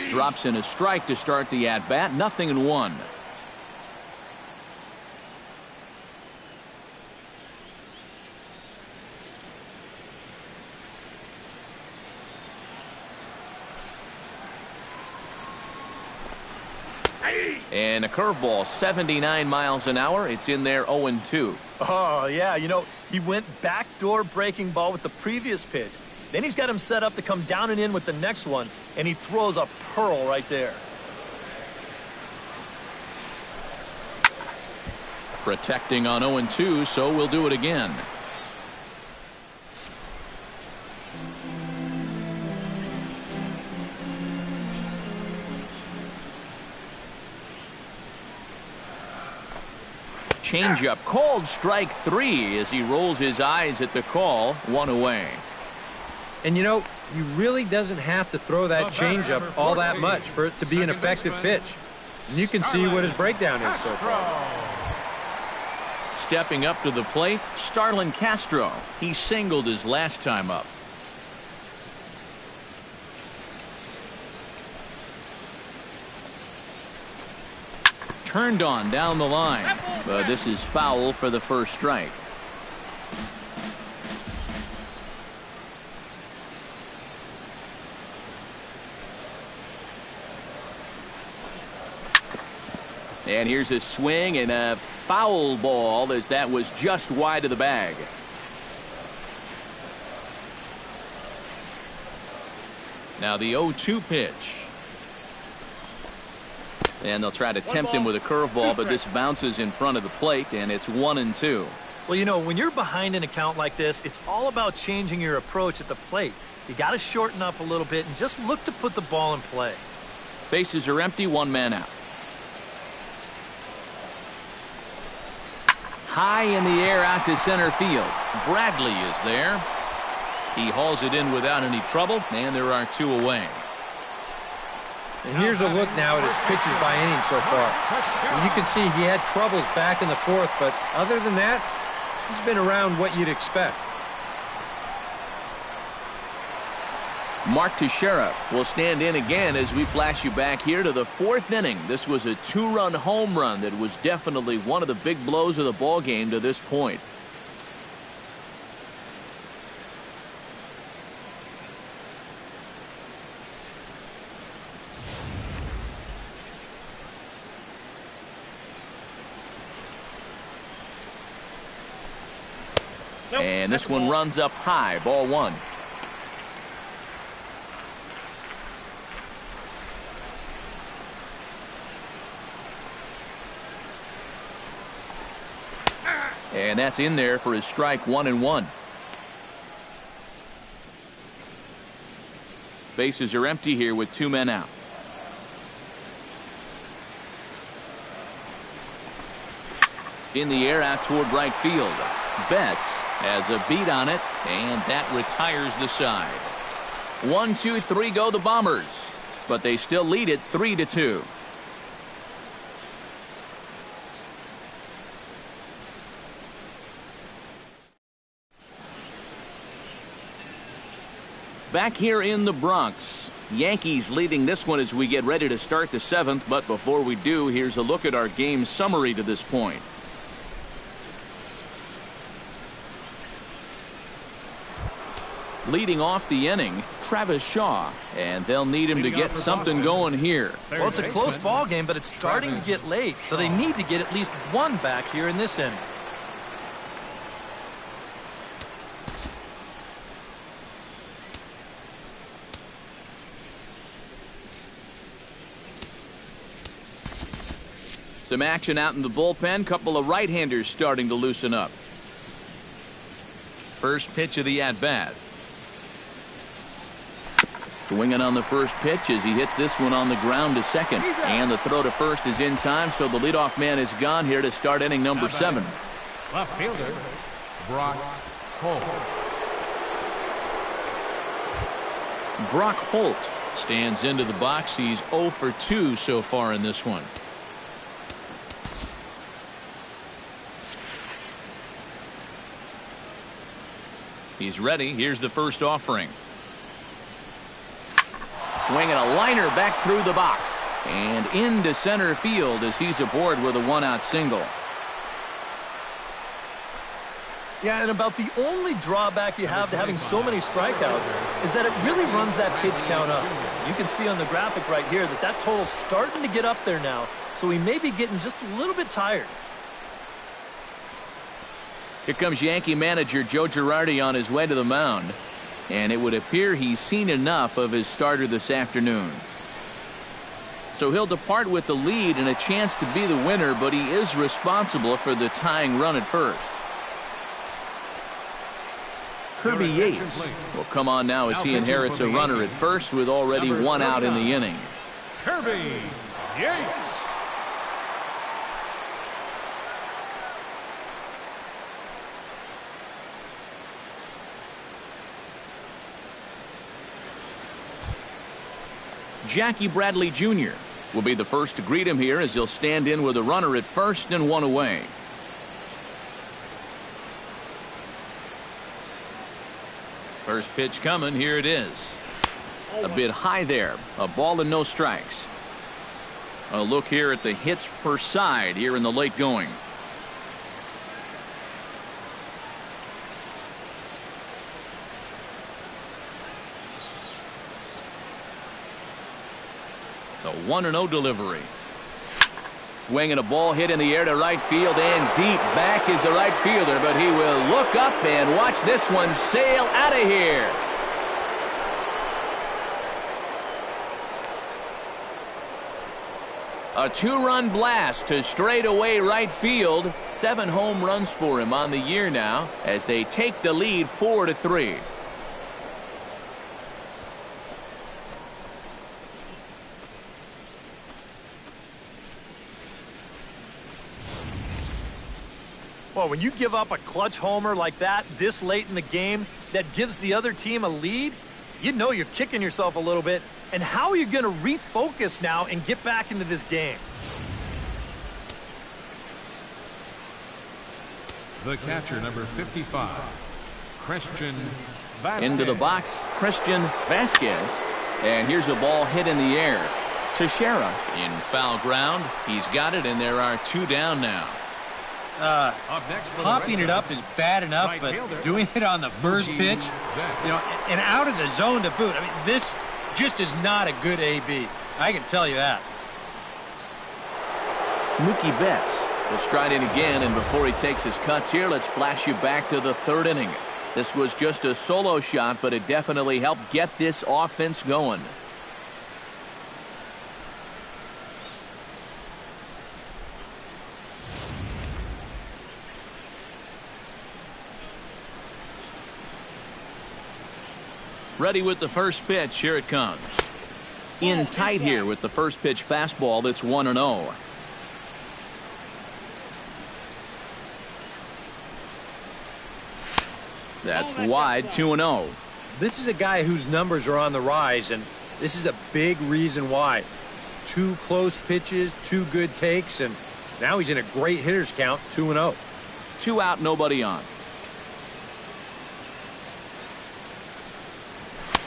Drops in a strike to start the at-bat. 0-1. And a curveball, 79 miles an hour. It's in there 0-2. Oh, yeah, you know, he went backdoor breaking ball with the previous pitch. Then he's got him set up to come down and in with the next one, and he throws a pearl right there. Protecting on 0-2, so we'll do it again. Changeup called strike 3 as he rolls his eyes at the call. 1 away. And you know, he really doesn't have to throw that changeup all that much for it to be an effective pitch. And you can see what his breakdown is so far. Stepping up to the plate, Starlin Castro. He singled his last time up. Turned on down the line, but this is foul for the first strike. And here's a swing and a foul ball as that was just wide of the bag. Now the 0-2 pitch. And they'll try to tempt him with a curveball, but this bounces in front of the plate, and it's 1-2. Well, you know, when you're behind an account like this, it's all about changing your approach at the plate. You got to shorten up a little bit and just look to put the ball in play. Bases are empty, 1 man out. High in the air out to center field. Bradley is there. He hauls it in without any trouble, and there are 2 away. And here's a look now at his pitches by inning so far. And you can see he had troubles back in the 4th, but other than that, he's been around what you'd expect. Mark Teixeira will stand in again as we flash you back here to the 4th inning. This was a 2-run home run that was definitely one of the big blows of the ball game to this point. And this one runs up high, ball 1. And that's in there for his strike 1-1. Bases are empty here with 2 men out. In the air out toward right field. Betts has a beat on it, and that retires the side. 1-2-3 go the Bombers, but they still lead it 3-2. Back here in the Bronx, Yankees leading this one as we get ready to start the 7th. But before we do, here's a look at our game summary to this point. Leading off the inning, Travis Shaw, and they'll need him to get something going here. Well, it's a close ball game, but it's starting to get late, so they need to get at least one back here in this inning. Some action out in the bullpen. Couple of right-handers starting to loosen up. First pitch of the at-bat. Swinging on the first pitch as he hits this one on the ground to second. And the throw to first is in time, so the leadoff man is gone here to start inning number 7. Left fielder, Brock Holt. Brock Holt stands into the box. He's 0 for 2 so far in this one. He's ready. Here's the first offering. Swinging a liner back through the box and into center field as he's aboard with a 1-out single. Yeah, and about the only drawback you have to having so many strikeouts is that it really runs that pitch count up. You can see on the graphic right here that total's starting to get up there now, so he may be getting just a little bit tired. Here comes Yankee manager Joe Girardi on his way to the mound. And it would appear he's seen enough of his starter this afternoon. So he'll depart with the lead and a chance to be the winner, but he is responsible for the tying run at first. Kirby Yates will come on now as he inherits a runner at first with already 1 out in the inning. Kirby Yates. Jackie Bradley Jr. will be the first to greet him here as he'll stand in with a runner at first and 1 away. First pitch coming. Here it is. A bit high there. A ball and no strikes. A look here at the hits per side here in the late going. The 1-0 delivery. Swinging a ball hit in the air to right field and deep. Back is the right fielder, but he will look up and watch this one sail out of here. A 2-run blast to straightaway right field. 7 home runs for him on the year now as they take the lead 4-3. Well, when you give up a clutch homer like that this late in the game that gives the other team a lead, you know you're kicking yourself a little bit. And how are you going to refocus now and get back into this game? The catcher, number 55, Christian Vasquez. Into the box, Christian Vasquez. And here's a ball hit in the air. Teixeira in foul ground. He's got it, and there are 2 down now. Popping it up is bad enough, but doing it on the first pitch, and out of the zone to boot. I mean, this just is not a good AB. I can tell you that. Mookie Betts will stride in again, and before he takes his cuts here, let's flash you back to the 3rd inning. This was just a solo shot, but it definitely helped get this offense going. Ready with the first pitch. Here it comes. In tight here with the first pitch fastball. That's 1-0. That's wide. 2-0. This is a guy whose numbers are on the rise, and this is a big reason why. 2 close pitches, 2 good takes, and now he's in a great hitter's count. 2-0. 2 out, nobody on.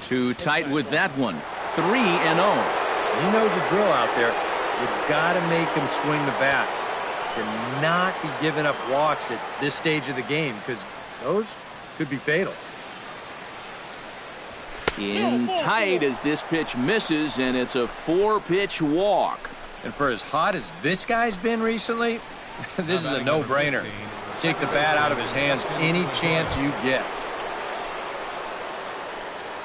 Too tight with that one. 3-0. He knows the drill out there. You've got to make him swing the bat. Cannot be giving up walks at this stage of the game because those could be fatal. In tight as this pitch misses, and it's a 4-pitch walk. And for as hot as this guy's been recently, this is a no-brainer. Take the bat out of his hands any chance you get.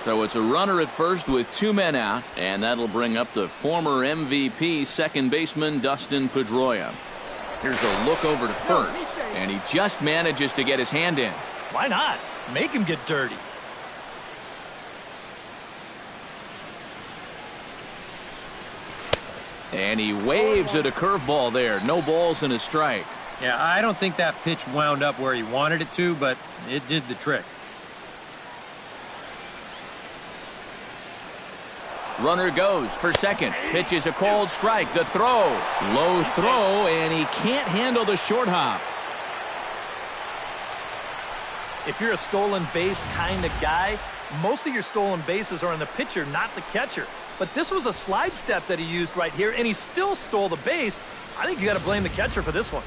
So it's a runner at first with 2 men out, and that'll bring up the former MVP second baseman Dustin Pedroia. Here's a look over to first, and he just manages to get his hand in. Why not? Make him get dirty. And he waves at a curveball there. No balls and a strike. Yeah, I don't think that pitch wound up where he wanted it to, but it did the trick. Runner goes for second. Pitch is a called strike. The throw. Low throw, and he can't handle the short hop. If you're a stolen base kind of guy, most of your stolen bases are on the pitcher, not the catcher. But this was a slide step that he used right here, and he still stole the base. I think you got to blame the catcher for this one.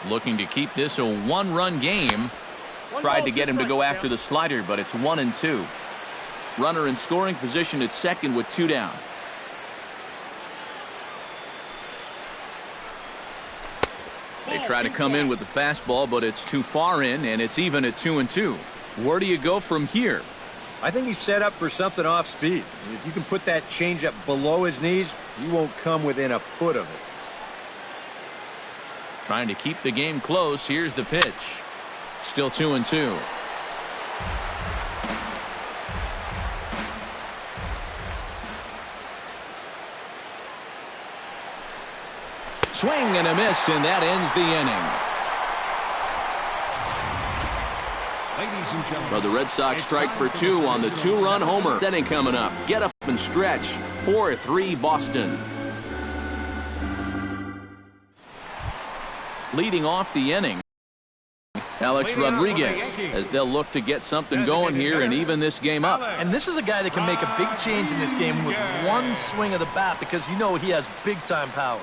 Looking to keep this a 1-run game. Tried to get him to go after the slider, but it's 1-2. Runner in scoring position at second with 2 down. They try to come in with the fastball, but it's too far in, and it's even at 2-2. Where do you go from here? I think he's set up for something off speed. If you can put that changeup below his knees, you won't come within a foot of it. Trying to keep the game close. Here's the pitch. Still 2-2. Swing and a miss, and that ends the inning. Ladies and gentlemen, For the Red Sox, strike for 2 on the 2-run homer. Inning coming up. Get up and stretch. 4-3 Boston. Leading off the inning, Alex Rodriguez, as they'll look to get something going here and even this game up. And this is a guy that can make a big change in this game with one swing of the bat because you know he has big-time power.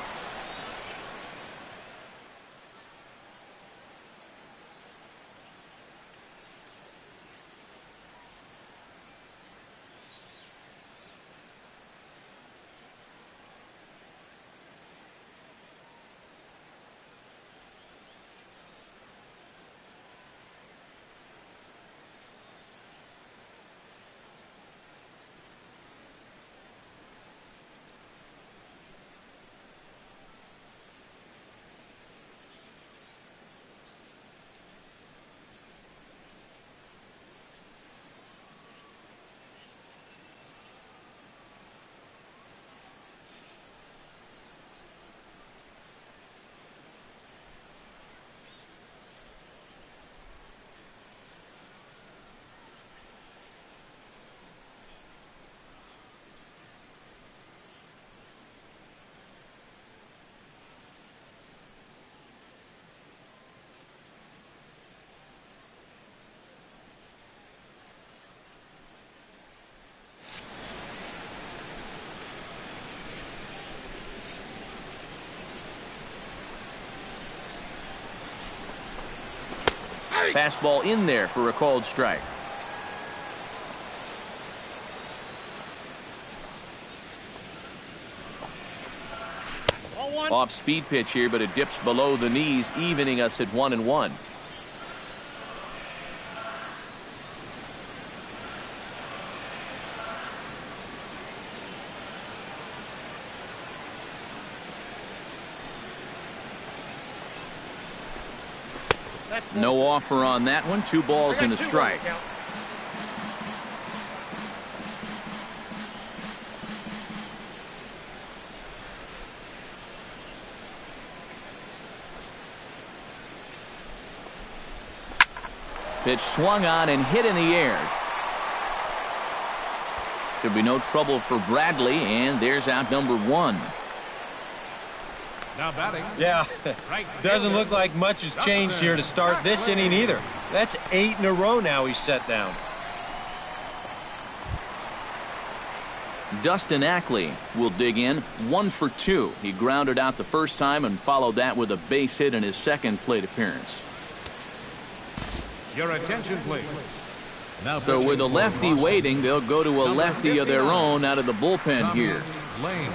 Fastball in there for a called strike. Off speed pitch here, but it dips below the knees, evening us at 1-1. No offer on that one. 2 balls and a strike. Pitch swung on and hit in the air. Should be no trouble for Bradley, and there's out number 1. now batting. Yeah, doesn't look like much has changed here to start this inning either. That's 8 in a row now he's set down. Dustin Ackley will dig in 1 for 2. He grounded out the first time and followed that with a base hit in his second plate appearance. Your attention, please. Now So with a lefty waiting, they'll go to a lefty of their own out of the bullpen here. Lane.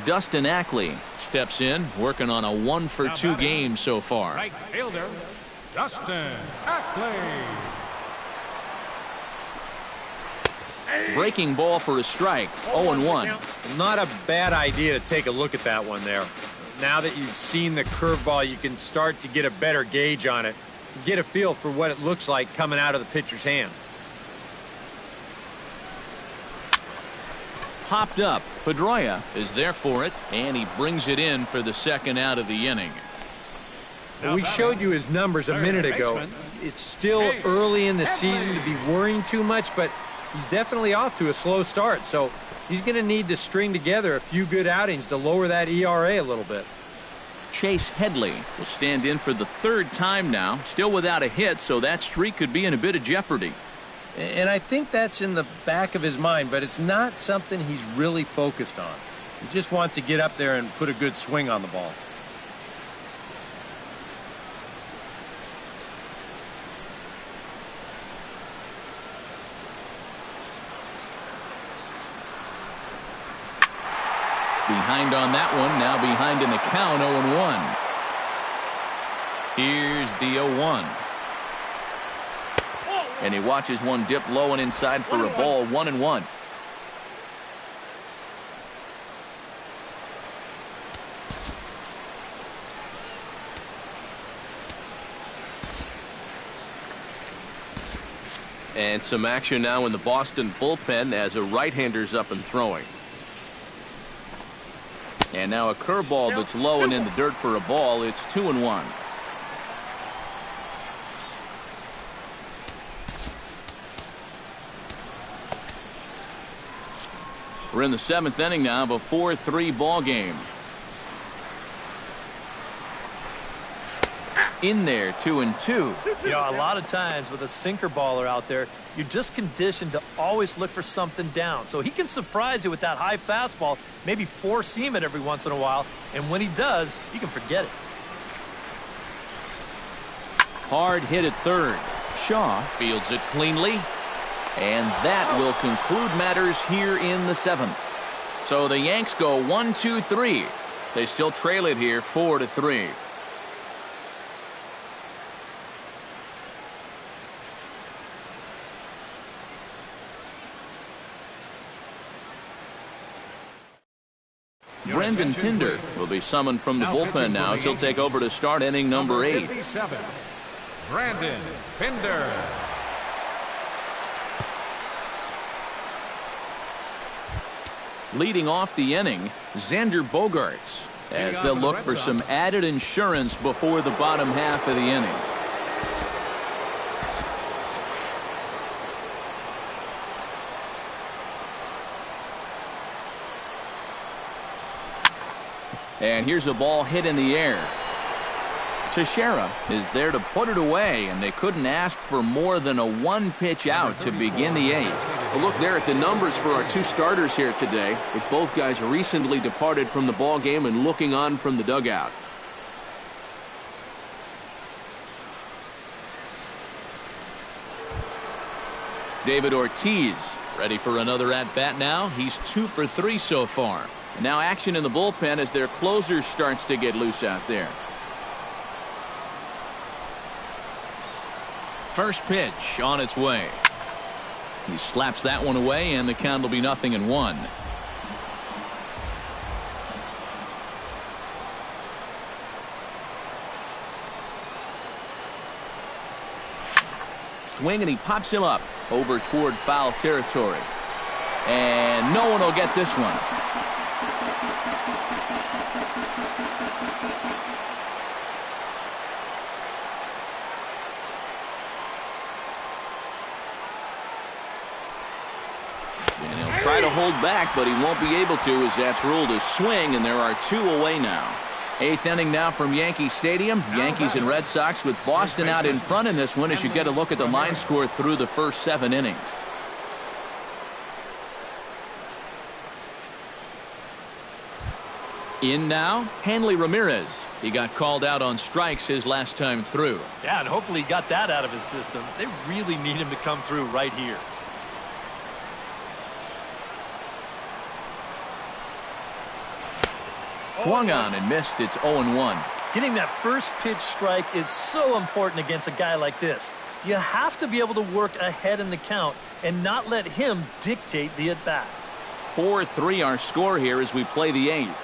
Dustin Ackley steps in, working on a 1 for 2 game so far. Right fielder, Dustin Ackley. Breaking ball for a strike, 0-1. Not a bad idea to take a look at that one there. Now that you've seen the curveball, you can start to get a better gauge on it. Get a feel for what it looks like coming out of the pitcher's hand. Popped up. Pedroia is there for it, and he brings it in for the second out of the inning. We showed you his numbers a minute ago. It's still early in the season to be worrying too much, but he's definitely off to a slow start, so he's going to need to string together a few good outings to lower that ERA a little bit. Chase Headley will stand in for the third time now, still without a hit, so that streak could be in a bit of jeopardy. And I think that's in the back of his mind, but it's not something he's really focused on. He just wants to get up there and put a good swing on the ball. Behind on that one, now behind in the count, 0-1. Here's the 0-1. And he watches one dip low and inside for a ball, 1-1. And some action now in the Boston bullpen as a right-hander's up and throwing. And now a curveball that's low and in the dirt for a ball. It's 2-1. We're in the 7th inning now of a 4-3 ball game. In there, 2-2. You know, a lot of times with a sinker baller out there, you're just conditioned to always look for something down. So he can surprise you with that high fastball, maybe four-seam it every once in a while, and when he does, you can forget it. Hard hit at third. Shaw fields it cleanly. And that will conclude matters here in the 7th. So the Yanks go 1-2-3. They still trail it here 4-3. Brendan Pinder will be summoned from the bullpen now as he'll take over to start inning number 8. Brandon Pinder. Leading off the inning, Xander Bogaerts, as they'll look for some added insurance before the bottom half of the inning. And here's a ball hit in the air. Teixeira is there to put it away, and they couldn't ask for more than a one-pitch out to begin the 8th. A look there at the numbers for our two starters here today, with both guys recently departed from the ball game and looking on from the dugout. David Ortiz ready for another at-bat now. He's 2 for 3 so far. And now action in the bullpen as their closer starts to get loose out there. First pitch on its way. He slaps that one away, and the count will be 0-1. Swing, and he pops him up over toward foul territory. And no one will get this one. hold back, but he won't be able to as that's ruled a swing, and there are 2 away now. 8th inning now from Yankee Stadium. Yankees and Red Sox with Boston out in front in this one as you get a look at the line score through the first 7 innings. In now, Hanley Ramirez. He got called out on strikes his last time through. Yeah, and hopefully he got that out of his system. They really need him to come through right here. Swung on and missed. It's 0-1. Getting that first pitch strike is so important against a guy like this. You have to be able to work ahead in the count and not let him dictate the at-bat. 4-3 our score here as we play the 8th.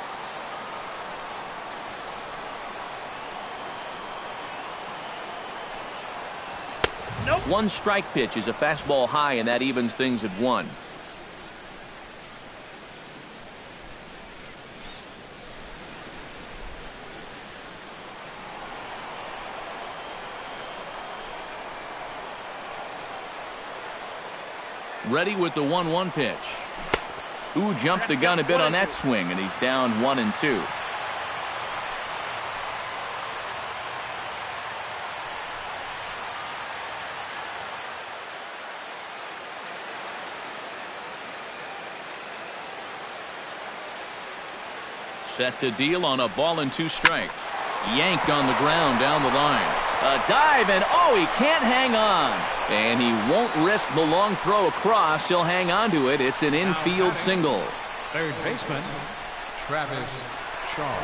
Nope. 1 strike pitch is a fastball high, and that evens things at 1. Ready with the 1-1 pitch. Ooh, jumped the gun a bit on that swing, and he's down 1-2. Set to deal on a ball and 2 strikes. Yanked on the ground down the line. A dive, and oh, he can't hang on. And he won't risk the long throw across. He'll hang on to it. It's an infield single. Third baseman, Travis Shaw.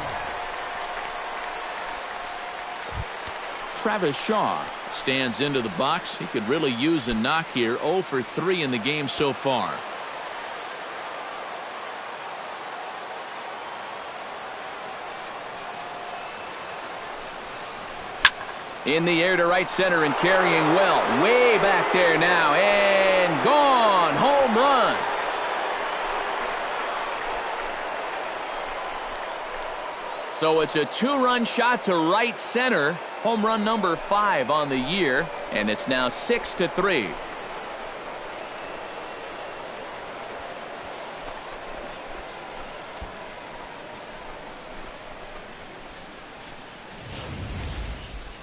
Travis Shaw stands into the box. He could really use a knock here. 0 for 3 in the game so far. In the air to right center and carrying well. Way back there now. And gone. Home run. So it's a 2-run shot to right center. Home run number 5 on the year. And it's now 6-3.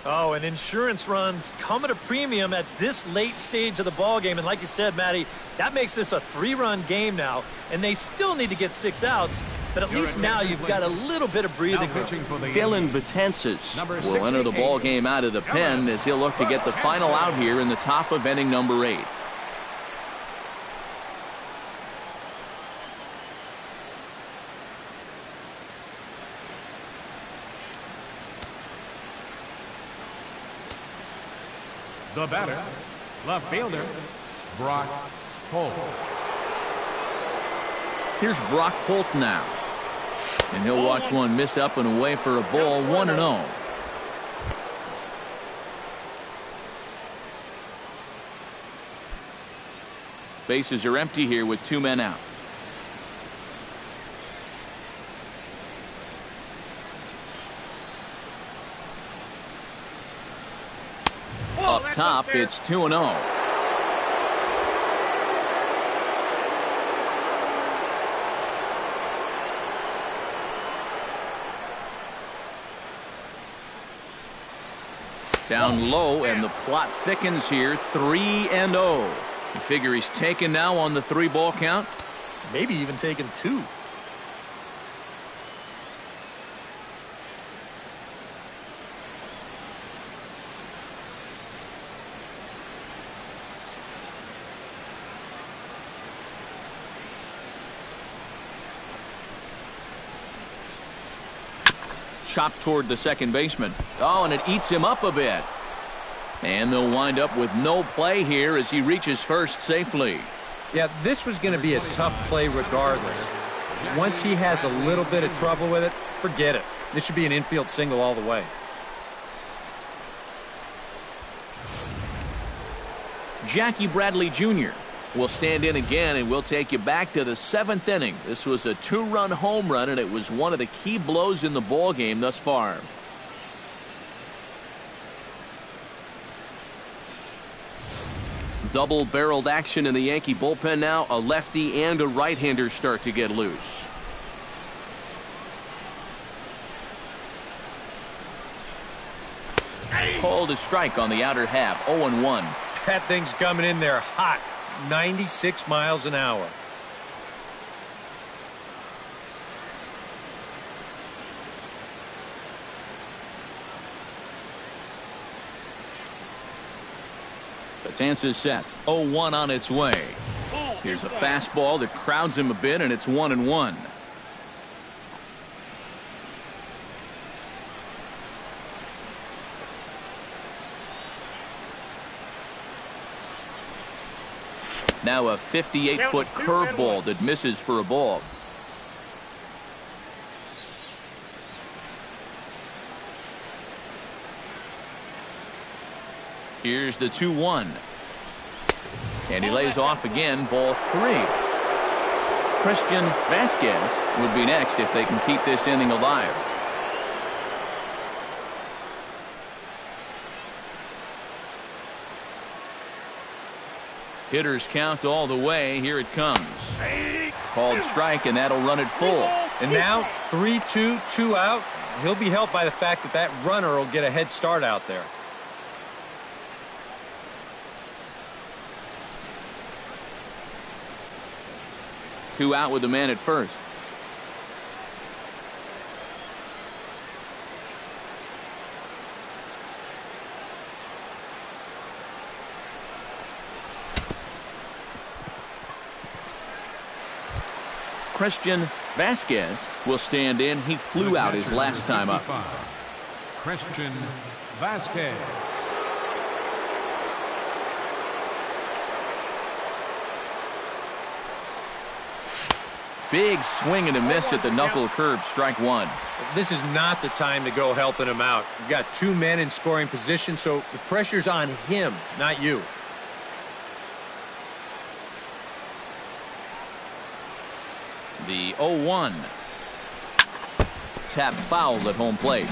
Oh, and insurance runs come at a premium at this late stage of the ball game. And like you said, Matty, that makes this a 3-run game now. And they still need to get 6 outs. But at least now you've got a little bit of breathing room. Dylan Betances will enter the ball game out of the pen as he'll look to get the final out here in the top of inning number 8. The batter, left fielder, Brock Holt. Here's Brock Holt now. And he'll watch one miss up and away for a ball. 1-0. Bases are empty here with 2 men out. Up top, it's 2-0. Down low, and the plot thickens here. 3-0. You figure he's taken now on the 3-ball count? Maybe even taken 2. Chopped toward the second baseman. Oh, and it eats him up a bit. And they'll wind up with no play here as he reaches first safely. Yeah, this was going to be a tough play regardless. Once he has a little bit of trouble with it, forget it. This should be an infield single all the way. Jackie Bradley Jr. will stand in again, and we'll take you back to the 7th inning. This was a 2-run home run, and it was one of the key blows in the ball game thus far. double-barreled action in the Yankee bullpen now. A lefty and a right-hander start to get loose. Called a strike on the outer half. 0-1. That thing's coming in there hot. 96 miles an hour. Betances sets. 0-1 on its way. Here's a fastball that crowds him a bit, and it's 1-1. Now a 58-foot curveball that misses for a ball. Here's the 2-1. And he lays off again, ball 3. Christian Vasquez would be next if they can keep this inning alive. Hitters count all the way. Here it comes. Called strike, and that'll run it full. And now 3-2, 2 out. He'll be helped by the fact that that runner will get a head start out there. Two out with the man at first. Christian Vasquez will stand in. He flew out his last time up. Christian Vasquez. Big swing and a miss at the knuckle curve. Strike 1. This is not the time to go helping him out. You've got 2 men in scoring position, so the pressure's on him, not you. The 0-1. Tap foul at home plate.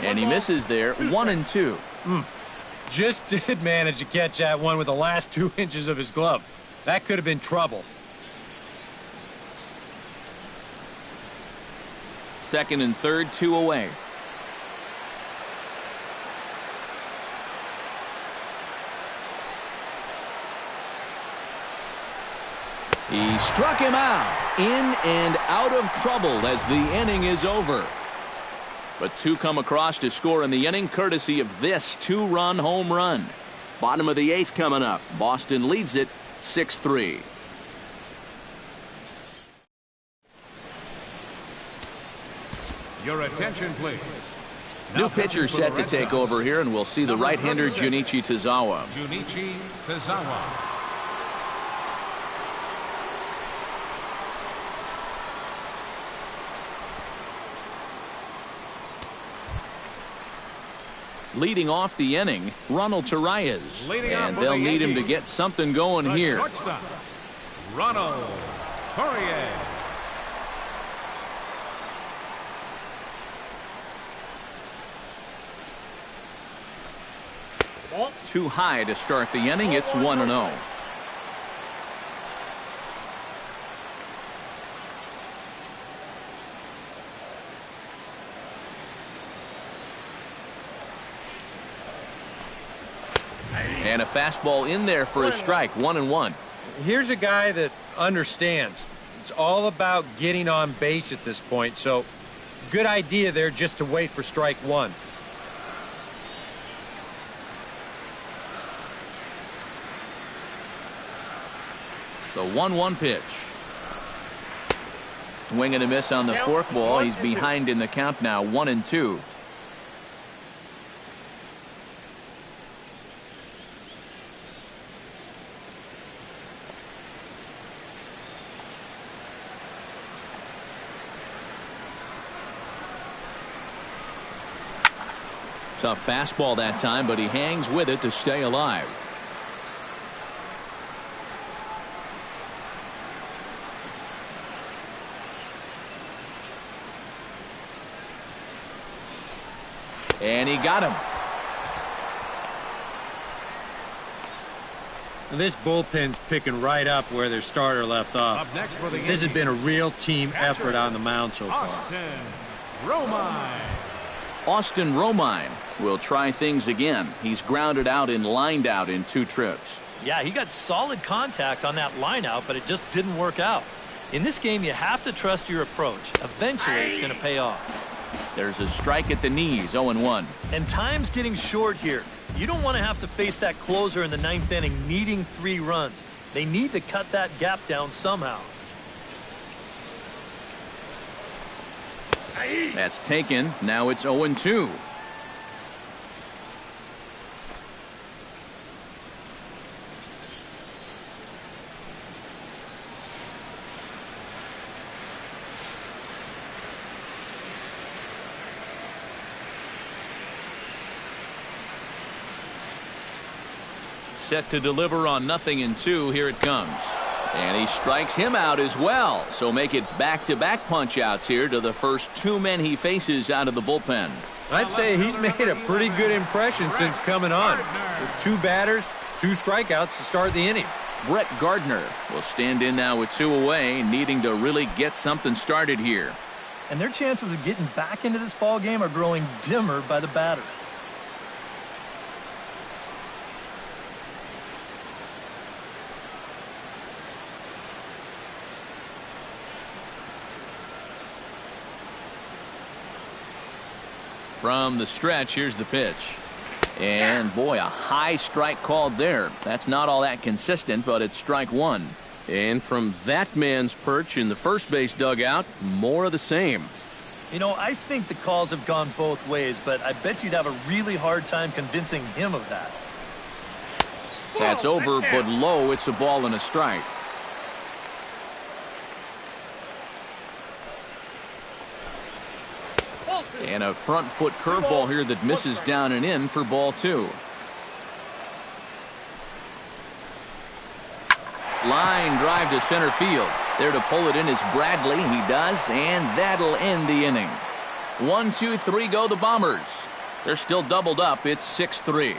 And he misses there. 1-2. Just did manage to catch that one with the last 2 inches of his glove. That could have been trouble. Second and third, 2 away. He struck him out. In and out of trouble as the inning is over. But 2 come across to score in the inning, courtesy of this 2-run home run. Bottom of the 8th coming up. Boston leads it 6-3. Your attention, please. New pitcher set to take over here, and we'll see the right-hander Junichi Tazawa. Junichi Tazawa. Leading off the inning, Ronald Torreyes. And they'll need him to get something going here. Shortstop, Ronald Torreyes. Too high to start the inning. It's 1-0. And a fastball in there for a strike. 1-1. Here's a guy that understands. It's all about getting on base at this point, so good idea there just to wait for strike 1. The 1-1 pitch. Swing and a miss on the forkball. He's behind in the count now. 1-2. Tough fastball that time, but he hangs with it to stay alive. And he got him. This bullpen's picking right up where their starter left off. Up next for the This has been a real team effort on the mound so far. Austin Romine. Austin Romine will try things again. He's grounded out and lined out in 2 trips. Yeah, he got solid contact on that line out, but it just didn't work out. In this game, you have to trust your approach. Eventually, it's going to pay off. There's a strike at the knees, 0-1. And time's getting short here. You don't want to have to face that closer in the 9th inning needing 3 runs. They need to cut that gap down somehow. That's taken. Now it's 0-2. Set to deliver on 0-2. Here it comes. And he strikes him out as well. So make it back-to-back punch-outs here to the first 2 men he faces out of the bullpen. I'd say he's made a pretty good impression since coming on. With 2 batters, 2 strikeouts to start the inning. Brett Gardner will stand in now with 2 away, needing to really get something started here. And their chances of getting back into this ball game are growing dimmer by the batter. From the stretch, here's the pitch. And, boy, a high strike called there. That's not all that consistent, but it's strike 1. And from that man's perch in the first base dugout, more of the same. You know, I think the calls have gone both ways, but I bet you'd have a really hard time convincing him of that. That's over, but low. It's a ball and a strike. And a front foot curveball here that misses down and in for ball 2. Line drive to center field. There to pull it in is Bradley. He does, and that'll end the inning. 1, 2, 3 go the Bombers. They're still doubled up. It's 6-3.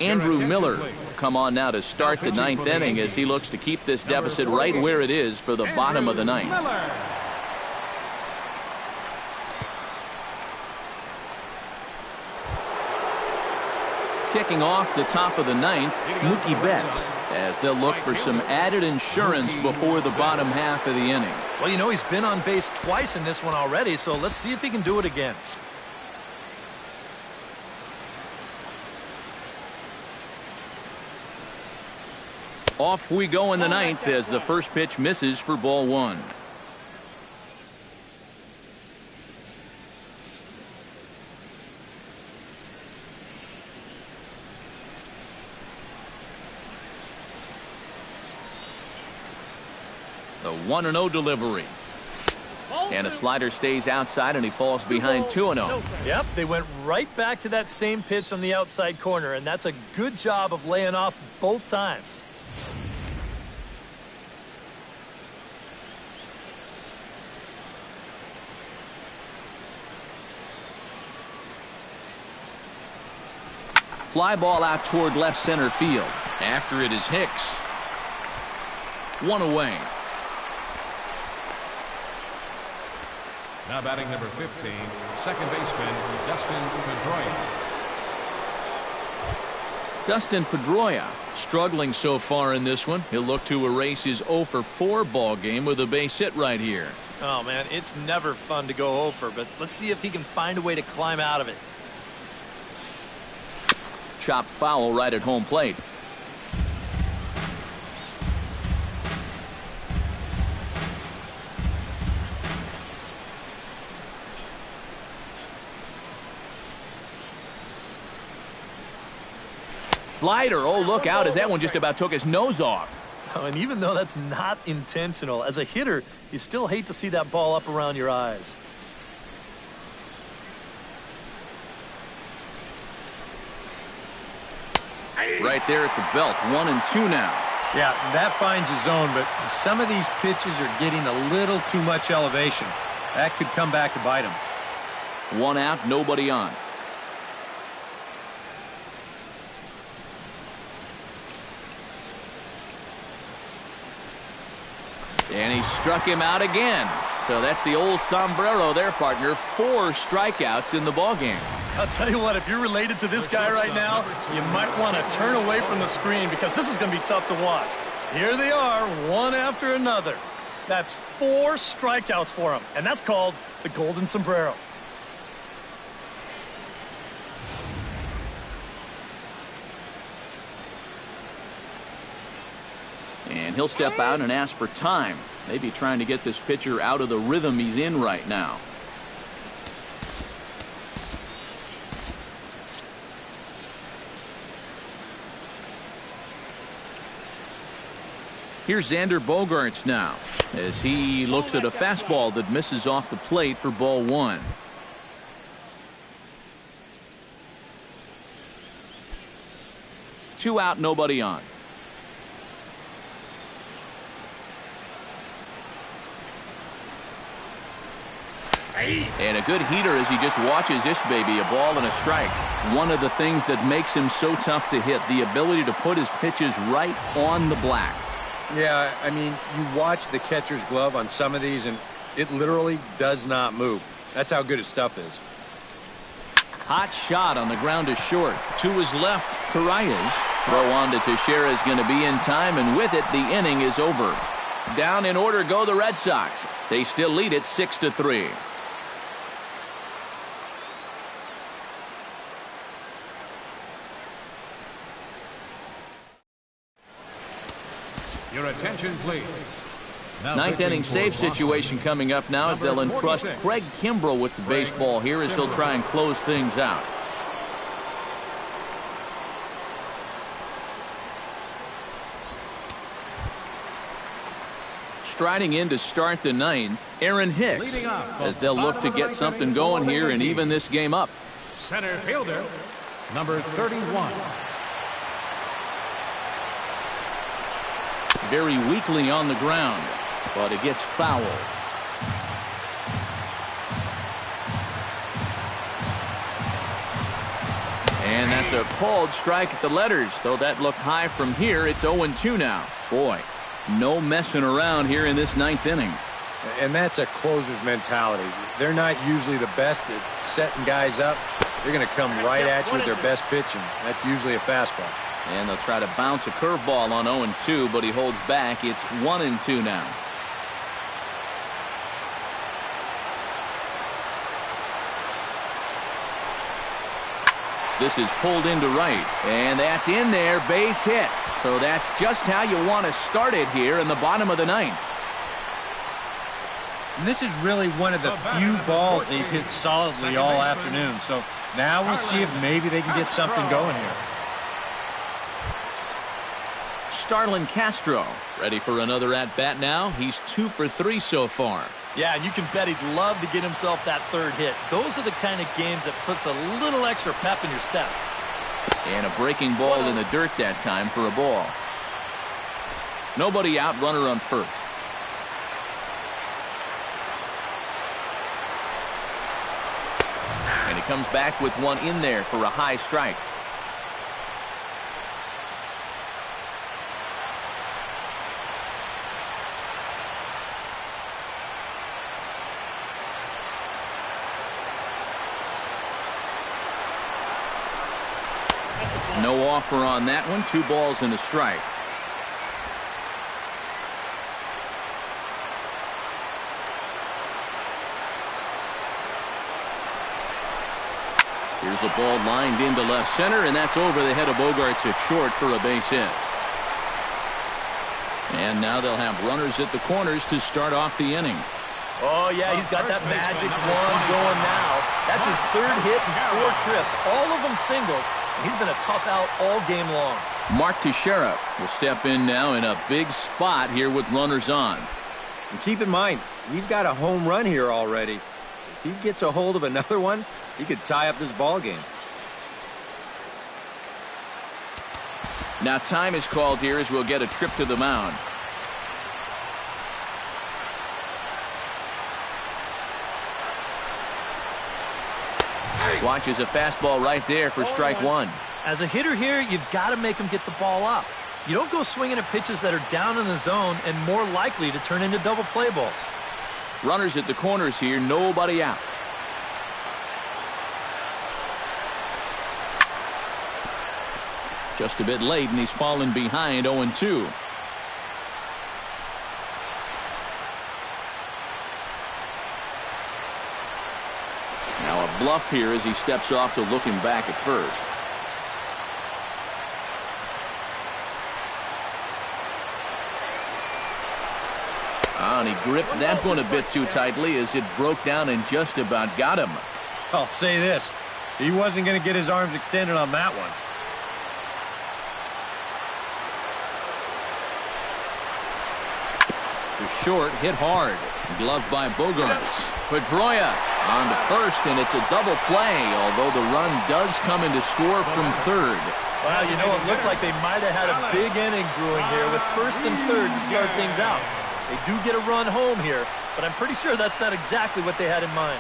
Andrew Miller will come on now to start the 9th inning as he looks to keep this deficit right where it is for the bottom of the 9th. Kicking off the top of the 9th, Mookie Betts, as they'll look for some added insurance before the bottom half of the inning. Well, you know, he's been on base twice in this one already, so let's see if he can do it again. Off we go in the 9th as the first pitch misses for ball 1. The 1-0 delivery. And a slider stays outside and he falls behind 2-0. Yep, they went right back to that same pitch on the outside corner, and that's a good job of laying off both times. Fly ball out toward left center field. After it is Hicks. 1 away. Now batting number 15, second baseman Dustin Pedroia. Dustin Pedroia struggling so far in this one. He'll look to erase his 0-for-4 ball game with a base hit right here. Oh, man, it's never fun to go 0-for, but let's see if he can find a way to climb out of it. Chopped foul right at home plate. Slider. Oh, look out, as that one just about took his nose off. Oh, and even though that's not intentional, as a hitter, you still hate to see that ball up around your eyes. Right there at the belt. 1-2 now. Yeah, that finds a zone, but some of these pitches are getting a little too much elevation. That could come back to bite him. 1 out, nobody on. And he struck him out again. So that's the old sombrero there, partner. 4 strikeouts in the ballgame. I'll tell you what, if you're related to this guy right now, you might want to turn away from the screen because this is going to be tough to watch. Here they are, one after another. That's 4 strikeouts for him, and that's called the golden sombrero. And he'll step out and ask for time. Maybe trying to get this pitcher out of the rhythm he's in right now. Here's Xander Bogaerts now as he looks at a fastball that misses off the plate for ball 1. Two out, nobody on. And a good heater as he just watches this baby, a ball and a strike. One of the things that makes him so tough to hit, the ability to put his pitches right on the black. Yeah, I mean, you watch the catcher's glove on some of these, and it literally does not move. That's how good his stuff is. Hot shot on the ground to short. To his left, Carayas. Throw on to Teixeira is going to be in time, and with it, the inning is over. Down in order go the Red Sox. They still lead it 6-3. Your attention, please. Now Ninth inning save Boston. situation coming up now as they'll Number entrust 46. Craig Kimbrell with the baseball here as he'll try and close things out. Striding in to start the ninth, Aaron Hicks, Leading off as they'll look to get something going here and even this game up. Center fielder, number 31. Very weakly on the ground, but it gets foul. And that's a called strike at the letters, though that looked high from here. It's 0-2 now. Boy, no messing around here in this ninth inning. And that's a closer's mentality. They're not usually the best at setting guys up. They're going to come right at you with their best pitching. That's usually a fastball. And they'll try to bounce a curveball on 0-2, but he holds back. It's 1-2 now. This is pulled into right, and that's in there, base hit. So that's just how you want to start it here in the bottom of the ninth. And this is really one of the few balls they've hit solidly all afternoon. So now we'll see if maybe they can get something going here. Starlin Castro ready for another at-bat now. He's 2 for 3 so far. Yeah, and you can bet he'd love to get himself that third hit. Those are the kind of games that puts a little extra pep in your step. And a breaking ball in the dirt that time for a ball. Nobody out, runner on first. And he comes back with one in there for a high strike. No offer on that one. 2 balls and a strike. Here's a ball lined into left center, and that's over the head of Bogaerts at short for a base hit. And now they'll have runners at the corners to start off the inning. Oh, yeah, he's got that magic one going now. That's his 3rd hit in 4 trips, all of them singles. He's been a tough out all game long. Mark Teixeira will step in now in a big spot here with runners on. And keep in mind, he's got a home run here already. If he gets a hold of another one, he could tie up this ball game. Now time is called here as we'll get a trip to the mound. Watches a fastball right there for strike one. As a hitter here, you've got to make him get the ball up. You don't go swinging at pitches that are down in the zone and more likely to turn into double play balls. Runners at the corners here, nobody out. Just a bit late, and he's fallen behind 0-2. Now a bluff here as he steps off to look him back at first. And he gripped that one a bit too tightly as it broke down and just about got him. I'll say this. He wasn't going to get his arms extended on that one. To short, hit hard. Gloved by Bogarts. Pedroia on to first, and it's a double play, although the run does come in to score from third. Wow, you know, it looked like they might have had a big inning brewing here with first and third to start things out. They do get a run home here, but I'm pretty sure that's not exactly what they had in mind.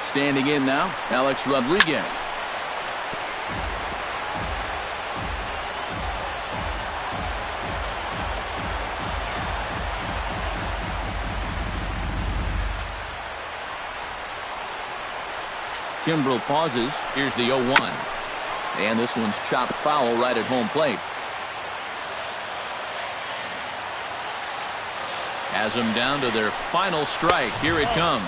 Standing in now, Alex Rodriguez. Kimbrel pauses. Here's the 0-1. And this one's chopped foul right at home plate. Has them down to their final strike. Here it comes.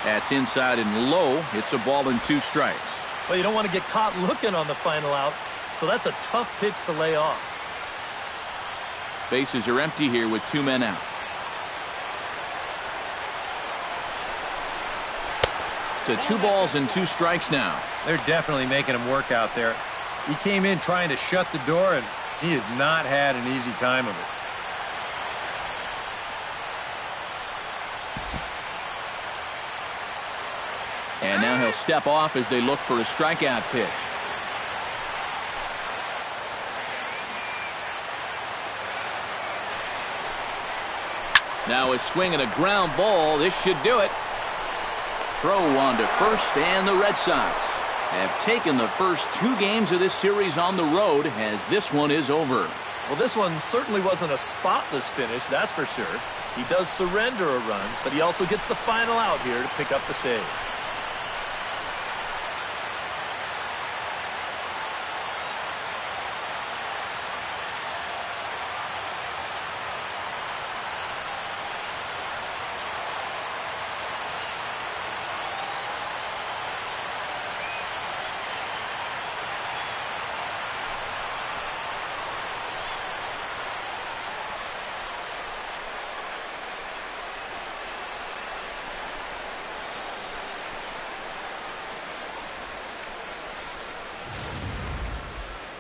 That's inside and low. It's a ball and 2 strikes. Well, you don't want to get caught looking on the final out, so that's a tough pitch to lay off. Bases are empty here with 2 men out. To 2 balls and 2 strikes now. They're definitely making him work out there. He came in trying to shut the door, and he has not had an easy time of it. And now he'll step off as they look for a strikeout pitch. Now a swing and a ground ball. This should do it. Throw on to first, and the Red Sox have taken the first 2 games of this series on the road as this one is over. Well, this one certainly wasn't a spotless finish, that's for sure. He does surrender a run, but he also gets the final out here to pick up the save.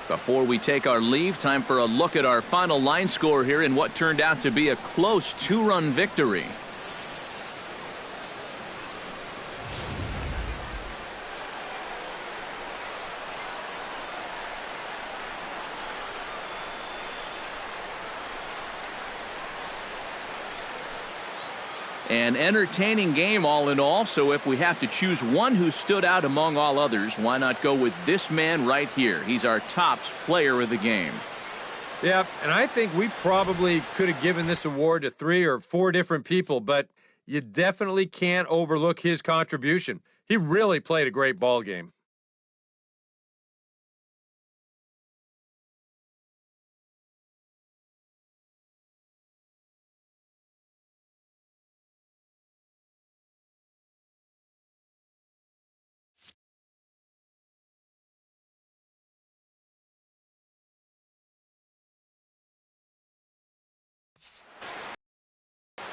Before we take our leave, time for a look at our final line score here in what turned out to be a close 2-run victory. An entertaining game all in all, so if we have to choose one who stood out among all others, why not go with this man right here? He's our tops player of the game. Yeah, and I think we probably could have given this award to 3 or 4 different people, but you definitely can't overlook his contribution. He really played a great ball game.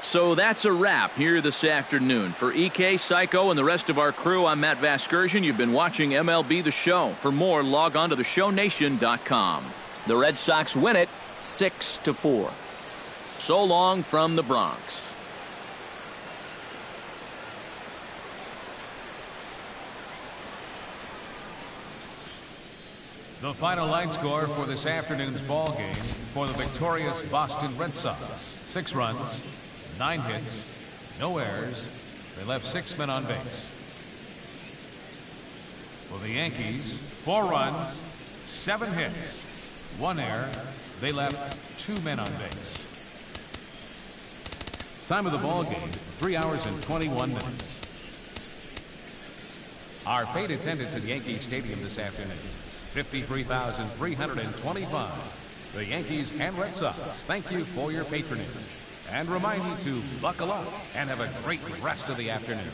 So that's a wrap here this afternoon. For EK, Psycho, and the rest of our crew, I'm Matt Vasgersian. You've been watching MLB The Show. For more, log on to theshownation.com. The Red Sox win it 6-4. So long from the Bronx. The final line score for this afternoon's ball game for the victorious Boston Red Sox: 6 runs, 9 hits, no errors. They left 6 men on base. For the Yankees, 4 runs, 7 hits, 1 error. They left 2 men on base. Time of the ball game, 3 hours and 21 minutes. Our paid attendance at Yankee Stadium this afternoon, 53,325. The Yankees and Red Sox thank you for your patronage and remind you to buckle up and have a great rest of the afternoon.